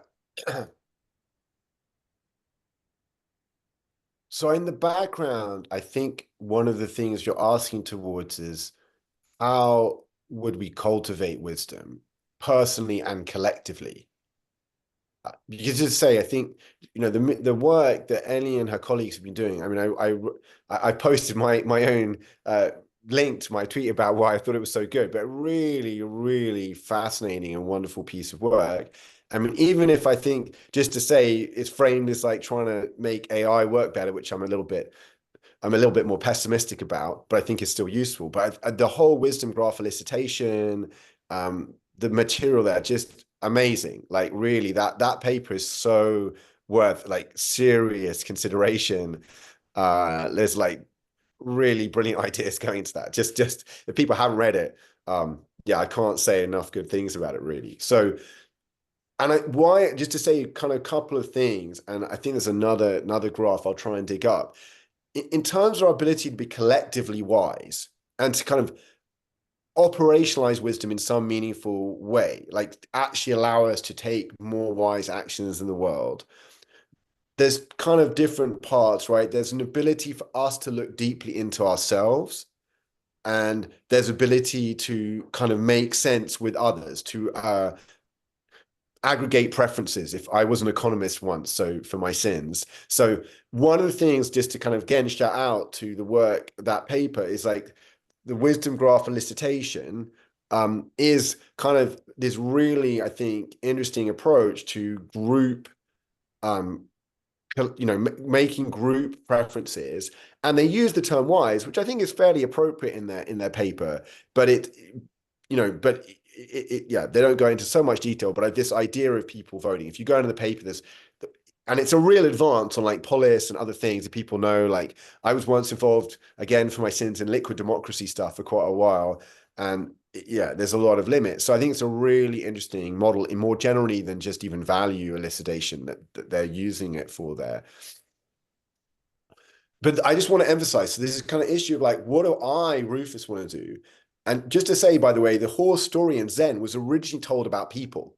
So in the background, I think one of the things you're asking towards is how would we cultivate wisdom personally and collectively? Because to say, I think, you know, the work that Ellie and her colleagues have been doing. I mean, I posted my own link to my tweet about why I thought it was so good, but really, really fascinating and wonderful piece of work. I mean, even if I think, just to say, it's framed as like trying to make AI work better, which I'm a little bit more pessimistic about, but I think it's still useful. But the whole wisdom graph elicitation, the material there, just amazing. Like really, that paper is so worth like serious consideration. There's like really brilliant ideas going into that. Just if people haven't read it, yeah, I can't say enough good things about it really. So, and why, just to say kind of a couple of things, and I think there's another graph I'll try and dig up. In terms of our ability to be collectively wise and to kind of operationalize wisdom in some meaningful way, like actually allow us to take more wise actions in the world, there's kind of different parts, right? There's an ability for us to look deeply into ourselves, and there's ability to kind of make sense with others, to aggregate preferences. If I was an economist once, so for my sins. So one of the things, just to kind of again shout out to the work, that paper, is like the wisdom graph elicitation is kind of this really, I think, interesting approach to group, you know, making group preferences. And they use the term wise, which I think is fairly appropriate in their paper, but yeah, they don't go into so much detail, but this idea of people voting, if you go into the paper, and it's a real advance on like polis and other things that people know. Like I was once involved, again, for my sins, in liquid democracy stuff for quite a while. And yeah, there's a lot of limits. So I think it's a really interesting model in more generally than just even value elicitation that they're using it for there. But I just want to emphasize, so this is kind of issue of like, what do I, Rufus, want to do? And just to say, by the way, the horse story in Zen was originally told about people.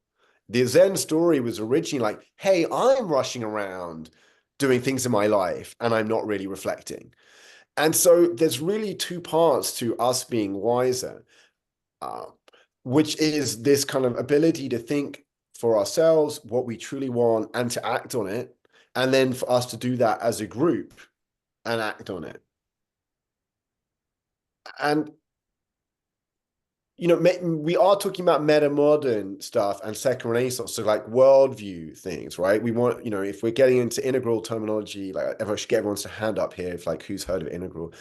The Zen story was originally like, hey, I'm rushing around doing things in my life and I'm not really reflecting. And so there's really two parts to us being wiser, which is this kind of ability to think for ourselves what we truly want and to act on it. And then for us to do that as a group and act on it. And you know, we are talking about meta-modern stuff and second renaissance, so like worldview things, right? We want, you know, if we're getting into integral terminology, like everyone should get everyone's hand up here if like who's heard of integral.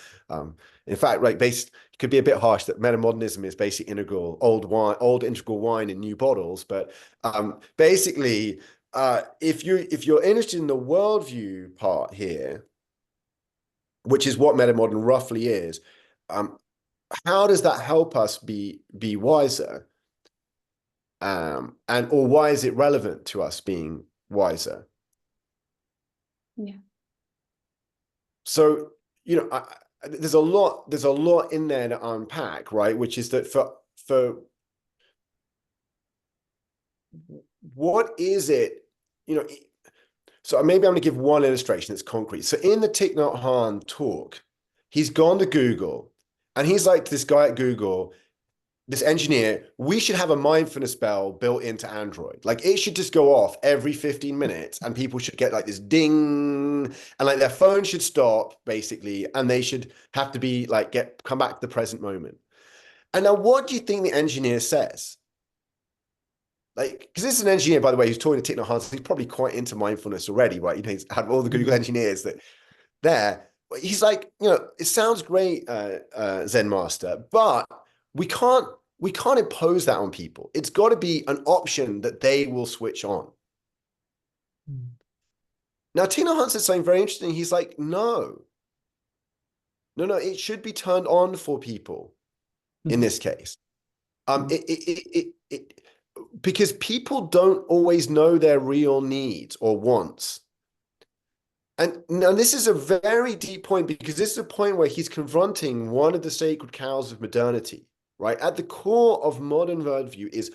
In fact, like it could be a bit harsh that meta-modernism is basically integral, old integral wine in new bottles. But basically, if you're interested in the worldview part here, which is what meta-modern roughly is, how does that help us be wiser? and or why is it relevant to us being wiser? Yeah. So, you know, there's a lot in there to unpack, right? Which is that for what is it, you know, so maybe I'm going to give one illustration that's concrete. So in the Thich Nhat Hanh talk, he's gone to Google and he's like to this guy at Google, this engineer, we should have a mindfulness bell built into Android. Like it should just go off every 15 minutes and people should get like this ding and like their phone should stop basically. And they should have to be like, come back to the present moment. And now what do you think the engineer says? Like, because this is an engineer, by the way, who's talking to Thich Nhat Hanh, so he's probably quite into mindfulness already, right? You know, he's had all the Google engineers that there. He's like, you know, it sounds great, Zen Master, but we can't impose that on people. It's got to be an option that they will switch on. Now, Thich Nhat Hanh said something very interesting. He's like, no, it should be turned on for people in this case. Because people don't always know their real needs or wants. And now this is a very deep point because this is a point where he's confronting one of the sacred cows of modernity, right? At the core of modern worldview is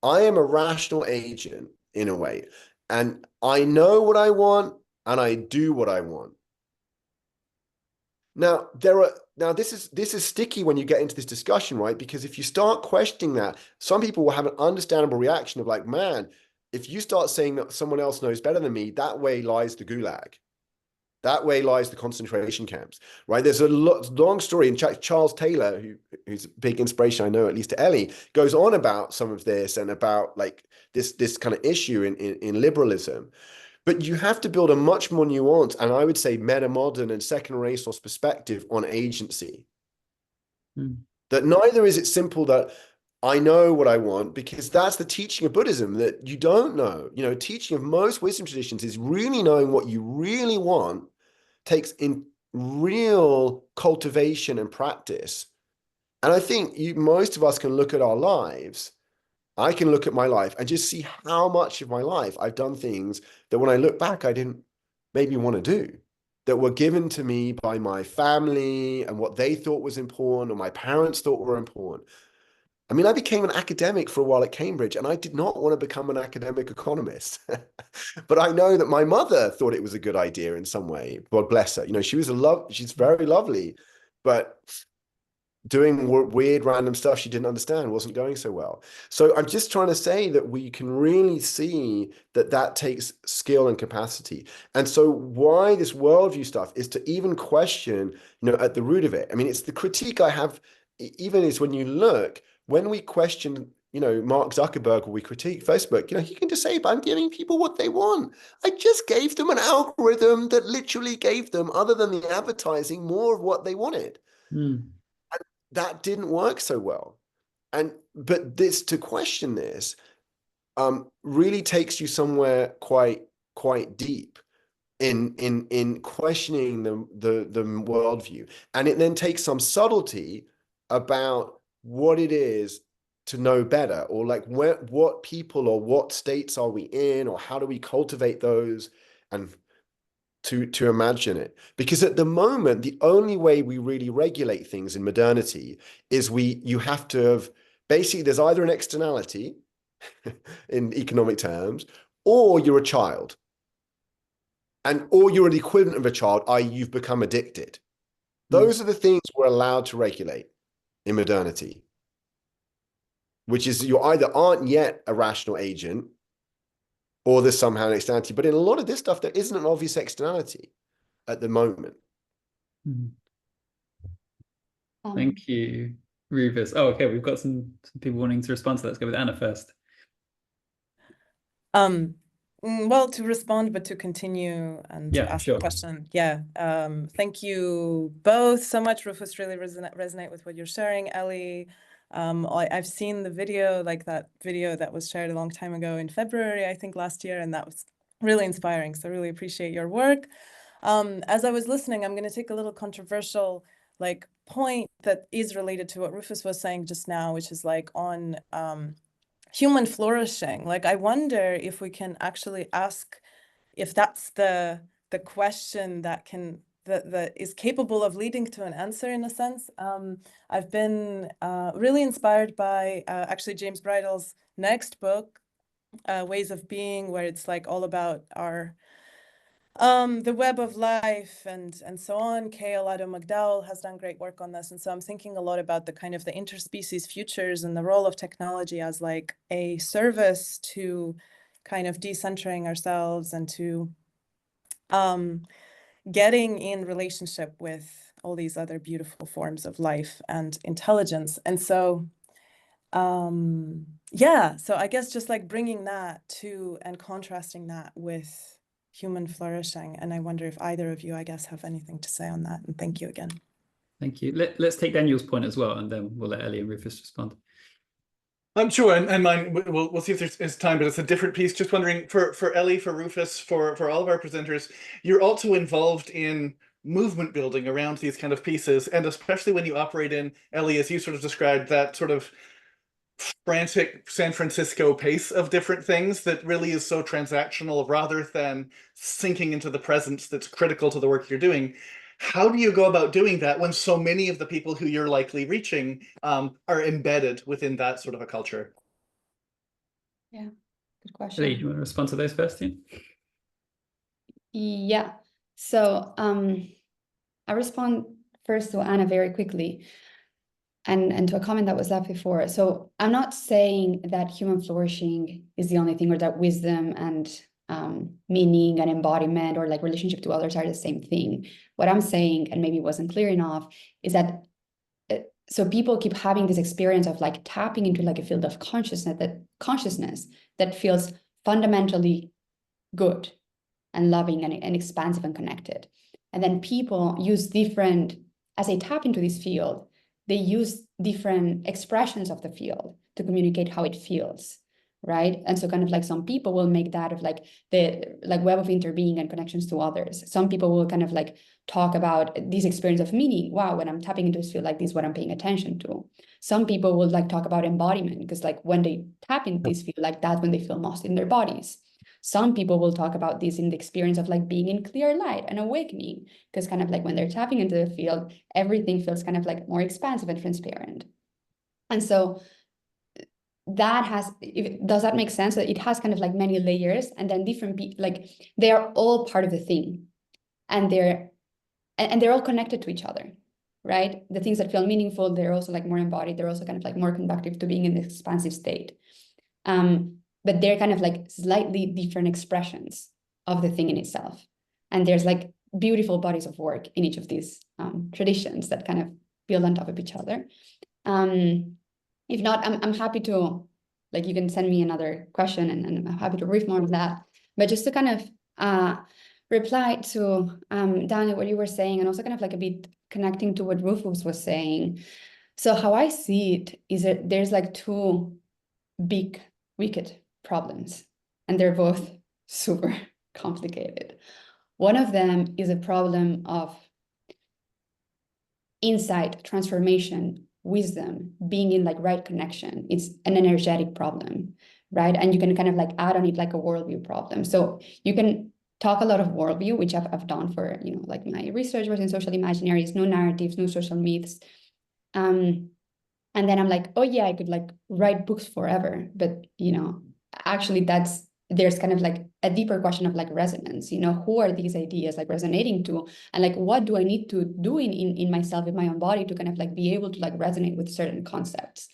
I am a rational agent in a way, and I know what I want and I do what I want. Now, this is sticky when you get into this discussion, right? Because if you start questioning that, some people will have an understandable reaction of like, man, if you start saying that someone else knows better than me, that way lies the gulag. That way lies the concentration camps, right? There's a long story, and Charles Taylor, who's a big inspiration, I know, at least to Ellie, goes on about some of this and about like this kind of issue in liberalism. But you have to build a much more nuanced, and I would say meta-modern and second-order source perspective on agency. That neither is it simple that I know what I want, because that's the teaching of Buddhism, that you don't know. You know, teaching of most wisdom traditions is really knowing what you really want takes in real cultivation and practice. And I think most of us can look at our lives. I can look at my life and just see how much of my life I've done things that when I look back, I didn't maybe want to do, that were given to me by my family and what they thought was important or my parents thought were important. I mean, I became an academic for a while at Cambridge, and I did not want to become an academic economist. But I know that my mother thought it was a good idea in some way. God bless her. You know, she's very lovely, but doing weird random stuff she didn't understand wasn't going so well. So I'm just trying to say that we can really see that takes skill and capacity. And so why this worldview stuff is to even question, you know, at the root of it. I mean, it's the critique I have even is when you look, when we question, you know, Mark Zuckerberg, or we critique Facebook, you know, he can just say, but I'm giving people what they want. I just gave them an algorithm that literally gave them, other than the advertising, more of what they wanted. That didn't work so well. But to question this really takes you somewhere quite deep in questioning the worldview. And it then takes some subtlety about what it is to know better, or like what people or what states are we in, or how do we cultivate those, and to imagine it. Because at the moment, the only way we really regulate things in modernity is you have to have, basically there's either an externality in economic terms, or you're a child. Or you're the equivalent of a child, i.e. you've become addicted. Those are the things we're allowed to regulate in modernity, which is you either aren't yet a rational agent, or there's somehow an externality. But in a lot of this stuff, there isn't an obvious externality at the moment. Thank you, Rufus. Oh, okay, we've got some people wanting to respond to that. Let's go with Anna first. Well, to respond, but to continue and to ask a question. Yeah. Thank you both so much. Rufus, really resonate with what you're sharing. Ellie, I've seen the video, like that video that was shared a long time ago in February, I think last year, and that was really inspiring. So really appreciate your work. As I was listening, I'm going to take a little controversial point that is related to what Rufus was saying just now, which is like on human flourishing. Like, I wonder if we can actually ask if that's the question that can that is capable of leading to an answer, in a sense. I've been really inspired by actually James Bridle's next book, Ways of Being, where it's like all about our the web of life and so on. Kay McDowell has done great work on this. And so I'm thinking a lot about the kind of the interspecies futures and the role of technology as like a service to kind of decentering ourselves and to getting in relationship with all these other beautiful forms of life and intelligence. And so yeah, so I guess just like bringing that to and contrasting that with human flourishing. And I wonder if either of you, I guess, have anything to say on that. And thank you again. Thank you. Let's take Daniel's point as well, and then we'll let Ellie and Rufus respond. I'm sure, and mine, we'll see if there's time, but it's a different piece. Just wondering, for Ellie, for Rufus, for all of our presenters, you're also involved in movement building around these kind of pieces, and especially when you operate in, Ellie, as you sort of described, that sort of frantic San Francisco pace of different things that really is so transactional rather than sinking into the presence that's critical to the work you're doing. How do you go about doing that when so many of the people who you're likely reaching are embedded within that sort of a culture? Yeah, good question. Ellie, do you want to respond to those first, Ian? Yeah, so I respond first to Anna very quickly. And to a comment that was left before. So I'm not saying that human flourishing is the only thing, or that wisdom and meaning and embodiment or like relationship to others are the same thing. What I'm saying, and maybe it wasn't clear enough, is that so people keep having this experience of like tapping into like a field of consciousness that feels fundamentally good and loving and expansive and connected. And then people use different, as they tap into this field, they use different expressions of the field to communicate how it feels, right? And so kind of like some people will make that of like the like web of interbeing and connections to others. Some people will kind of like talk about this experience of meaning. Wow, when I'm tapping into this field like this, what I'm paying attention to. Some people will like talk about embodiment, because like when they tap into this field like that, when they feel most in their bodies. Some people will talk about this in the experience of like being in clear light and awakening, because kind of like when they're tapping into the field, everything feels kind of like more expansive and transparent. And so that has, does that make sense? That it has kind of like many layers, and then different people, like they are all part of the thing, and they're all connected to each other, right? The things that feel meaningful, they're also like more embodied. They're also kind of like more conductive to being in the expansive state. But they're kind of like slightly different expressions of the thing in itself. And there's like beautiful bodies of work in each of these traditions that kind of build on top of each other. If not, I'm happy to, like, you can send me another question and I'm happy to riff more on that. But just to kind of reply to Daniel, what you were saying, and also kind of like a bit connecting to what Rufus was saying. So how I see it is that there's like two big, wicked problems, and they're both super complicated. One of them is a problem of insight, transformation, wisdom, being in like right connection. It's an energetic problem, right? And you can kind of like add on it like a worldview problem. So you can talk a lot of worldview, which I've done for, you know, like my research was in social imaginaries, new narratives, new social myths. And then I'm like, oh yeah, I could like write books forever. But, you know, actually there's kind of like a deeper question of like resonance, you know, who are these ideas like resonating to? And like, what do I need to do in myself, in my own body, to kind of like be able to like resonate with certain concepts,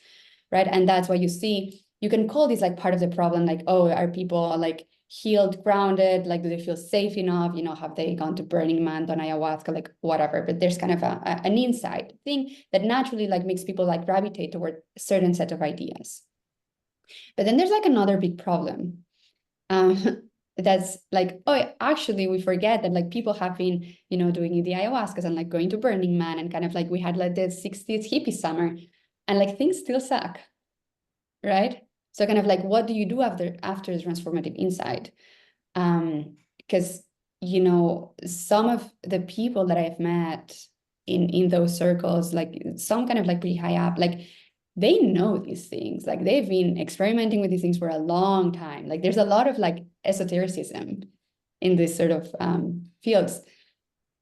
right? And that's why you see, you can call this like part of the problem, like, oh, are people like healed, grounded, like do they feel safe enough, you know, have they gone to Burning Man, done ayahuasca, like whatever. But there's kind of an insight thing that naturally like makes people like gravitate toward a certain set of ideas. But then there's like another big problem that's like, oh, actually we forget that like people have been, you know, doing the ayahuascas and like going to Burning Man, and kind of like we had like the 60s hippie summer, and like things still suck, right? So kind of like, what do you do after the transformative insight? Because, you know, some of the people that I've met in those circles, like some kind of like pretty high up, like they know these things. Like they've been experimenting with these things for a long time. Like there's a lot of like esotericism in this sort of fields.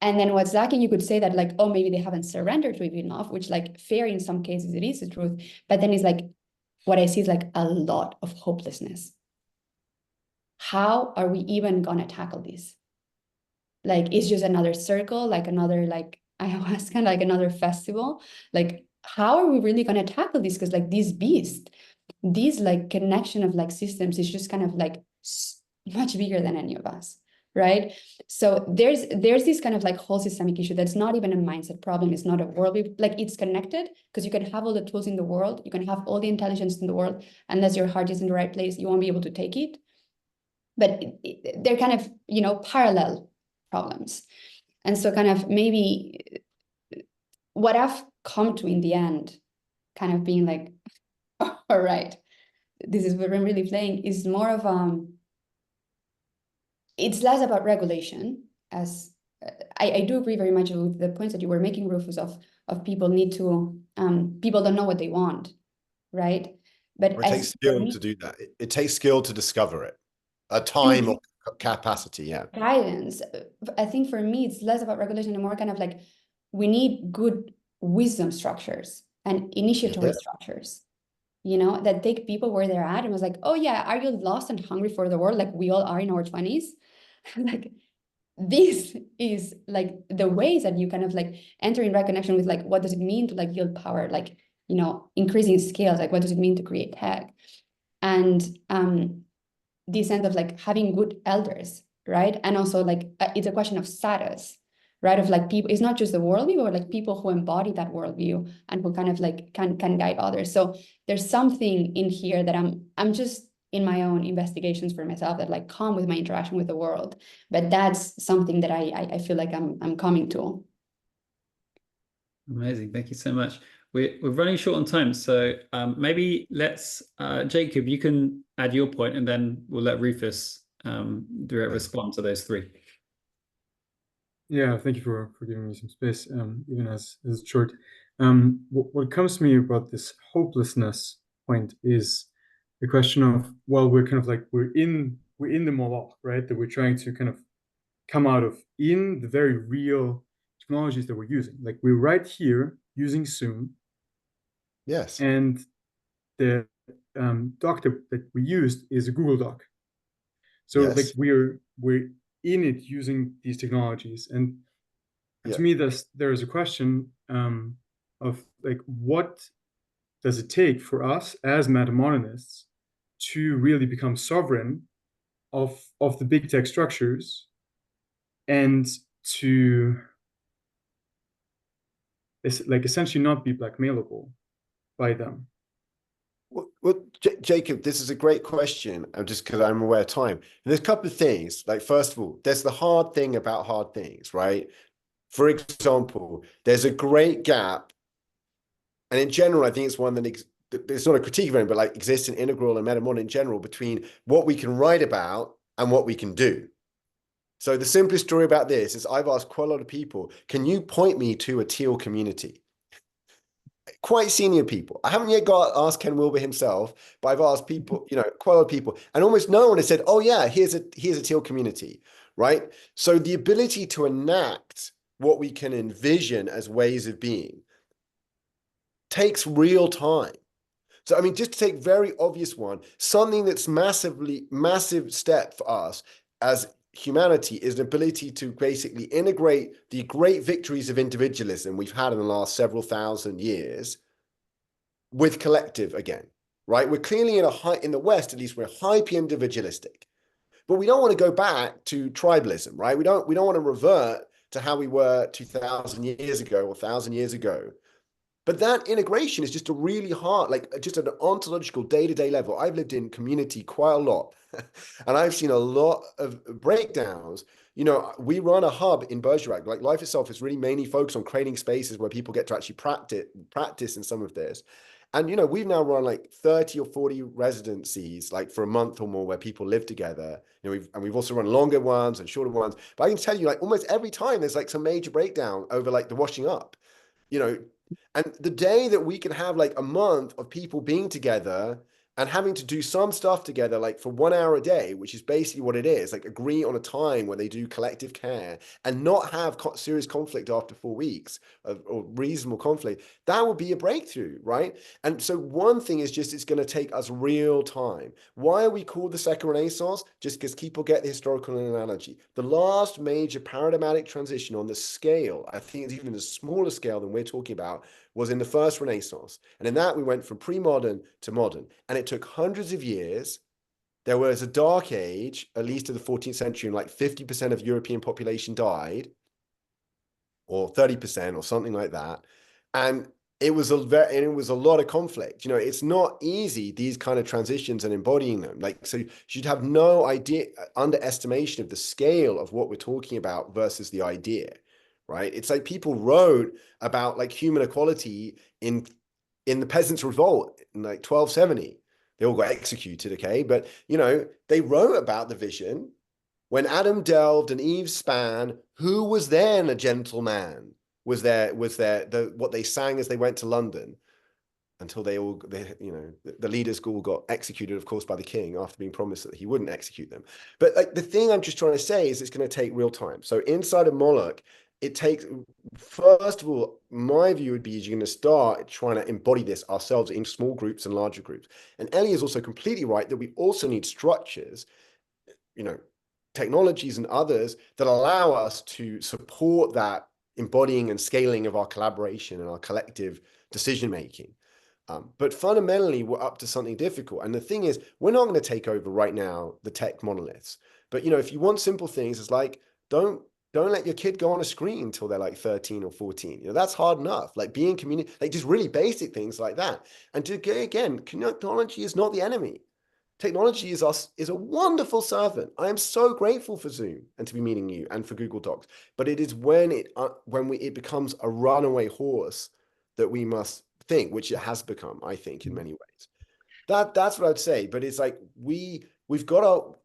And then what's lacking, you could say that like, oh, maybe they haven't surrendered to it enough, which like fair in some cases it is the truth. But then it's like, what I see is like a lot of hopelessness. How are we even gonna tackle this? Like, it's just another circle, like another like ayahuasca, like another festival. Like, how are we really gonna tackle this? Because like this beast, this like connection of like systems is just kind of like much bigger than any of us, right? So there's this kind of like whole systemic issue that's not even a mindset problem. It's not a worldview, like it's connected because you can have all the tools in the world, you can have all the intelligence in the world, unless your heart is in the right place, you won't be able to take it. But they're kind of, you know, parallel problems. And so kind of maybe what I've come to in the end, kind of being like, oh, all right, this is what I'm really playing, is more of it's less about regulation, as I do agree very much with the points that you were making, Rufus, of people need to, people don't know what they want, right? But It takes skill to do that. It takes skill to discover it. A time or capacity, yeah. Guidance. I think for me, it's less about regulation and more kind of like, we need good wisdom structures and initiatory structures, you know, that take people where they're at and was like, oh yeah, are you lost and hungry for the world? Like we all are in our 20s. Like this is like the ways that you kind of like enter in reconnection with like, what does it mean to like yield power? Like, you know, increasing scales, like what does it mean to create tech? And this sense of like having good elders, right? And also like it's a question of status, right? Of like people, it's not just the worldview, but like people who embody that worldview and who kind of like can guide others. So there's something in here that I'm just in my own investigations for myself that like come with my interaction with the world. But that's something that I feel like I'm coming to. Amazing, thank you so much. We're running short on time, so maybe let's, Jacob, you can add your point and then we'll let Rufus direct respond to those three. Yeah, thank you for giving me some space, even as it's short. What comes to me about this hopelessness point is the question of, well, we're kind of like, we're in the Moloch, right? That we're trying to kind of come out of in the very real technologies that we're using. Like we're right here using Zoom. Yes. And the doc that we used is a Google Doc. So like we're in it using these technologies. And to me, there is a question of like, what does it take for us as metamodernists to really become sovereign of the big tech structures and to like essentially not be blackmailable by them? Well, Jacob, this is a great question. Just because I'm aware of time. And there's a couple of things. Like, first of all, there's the hard thing about hard things, right? For example, there's a great gap. And in general, I think it's one that it's not a critique of it, but like exists in integral and metamodern in general between what we can write about and what we can do. So the simplest story about this is I've asked quite a lot of people, can you point me to a teal community? Quite senior people. I haven't yet asked Ken Wilber himself, but I've asked people, you know, quite a lot of people, and almost no one has said, oh yeah, here's a teal community, right? So the ability to enact what we can envision as ways of being takes real time. So, I mean, just to take very obvious one, something that's massive step for us as humanity is an ability to basically integrate the great victories of individualism we've had in the last several thousand years with collective again, right? We're clearly in the West, at least we're hyper individualistic, but we don't want to go back to tribalism, right? We don't want to revert to how we were 2,000 years ago or 1,000 years ago. But that integration is just a really hard, like just at an ontological day-to-day level. I've lived in community quite a lot and I've seen a lot of breakdowns. You know, we run a hub in Bergerac. Like Life Itself is really mainly focused on creating spaces where people get to actually practice in some of this. And, you know, we've now run like 30 or 40 residencies, like for a month or more where people live together. You know, we've also run longer ones and shorter ones. But I can tell you, like almost every time there's like some major breakdown over like the washing up. you know, and the day that we can have like a month of people being together and having to do some stuff together, like for 1 hour a day, which is basically what it is, like agree on a time where they do collective care and not have serious conflict after 4 weeks or reasonable conflict, that would be a breakthrough, right? And so one thing is just, it's going to take us real time. Why are we called the Second Renaissance? Just because people get the historical analogy. The last major paradigmatic transition on the scale, I think it's even a smaller scale than we're talking about, was in the First Renaissance. And in that, we went from pre-modern to modern. And it took hundreds of years. There was a dark age, at least in the 14th century, and like 50% of European population died, or 30% or something like that. And it was a lot of conflict. You know, it's not easy, these kind of transitions and embodying them. Like, so you'd have no idea, underestimation of the scale of what we're talking about versus the idea. Right? It's like people wrote about like human equality in the Peasants' Revolt in like 1270. They all got executed, okay? But, you know, they wrote about the vision. When Adam delved and Eve span, who was then a gentleman? Was there what they sang as they went to London, until the leaders all got executed, of course, by the king after being promised that he wouldn't execute them. But like the thing I'm just trying to say is it's going to take real time. So inside of Moloch, it takes, first of all, my view would be you're going to start trying to embody this ourselves in small groups and larger groups. And Ellie is also completely right that we also need structures, you know, technologies and others that allow us to support that embodying and scaling of our collaboration and our collective decision-making. But fundamentally, we're up to something difficult. And the thing is, we're not going to take over right now the tech monoliths. But, you know, if you want simple things, it's like, don't let your kid go on a screen until they're like 13 or 14. You know, that's hard enough. Like being community, like just really basic things like that. And to again, technology is not the enemy. Technology is a wonderful servant. I am so grateful for Zoom and to be meeting you and for Google Docs. But it is when it becomes a runaway horse that we must think, which it has become, I think, in many ways. That's what I'd say. But it's like we've got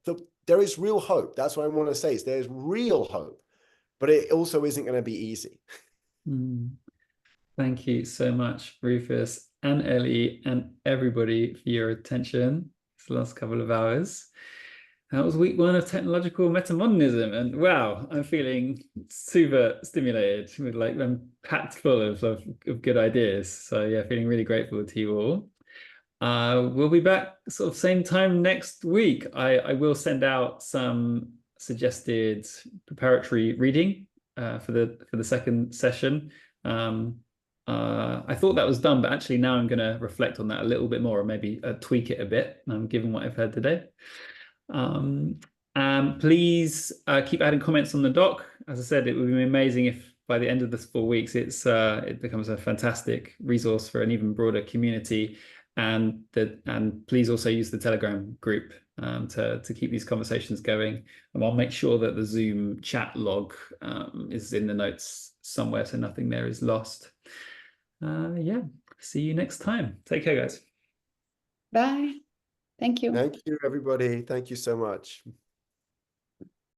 there is real hope. That's what I want to say. Is there's real hope, but it also isn't going to be easy. Thank you so much, Rufus and Ellie and everybody for your attention this last couple of hours. That was week 1 of Technological Metamodernism, and wow, I'm feeling super stimulated. With like, I'm packed full of good ideas. So yeah, feeling really grateful to you all. We'll be back sort of same time next week. I will send out some suggested preparatory reading for the second session. I thought that was done, but actually now I'm going to reflect on that a little bit more, or maybe tweak it a bit, given what I've heard today. Please keep adding comments on the doc. As I said, it would be amazing if by the end of this 4 weeks, it becomes a fantastic resource for an even broader community. And please also use the Telegram group to keep these conversations going. And I'll make sure that the Zoom chat log is in the notes somewhere, so nothing there is lost. Yeah, see you next time. Take care, guys. Bye. Thank you. Thank you, everybody. Thank you so much.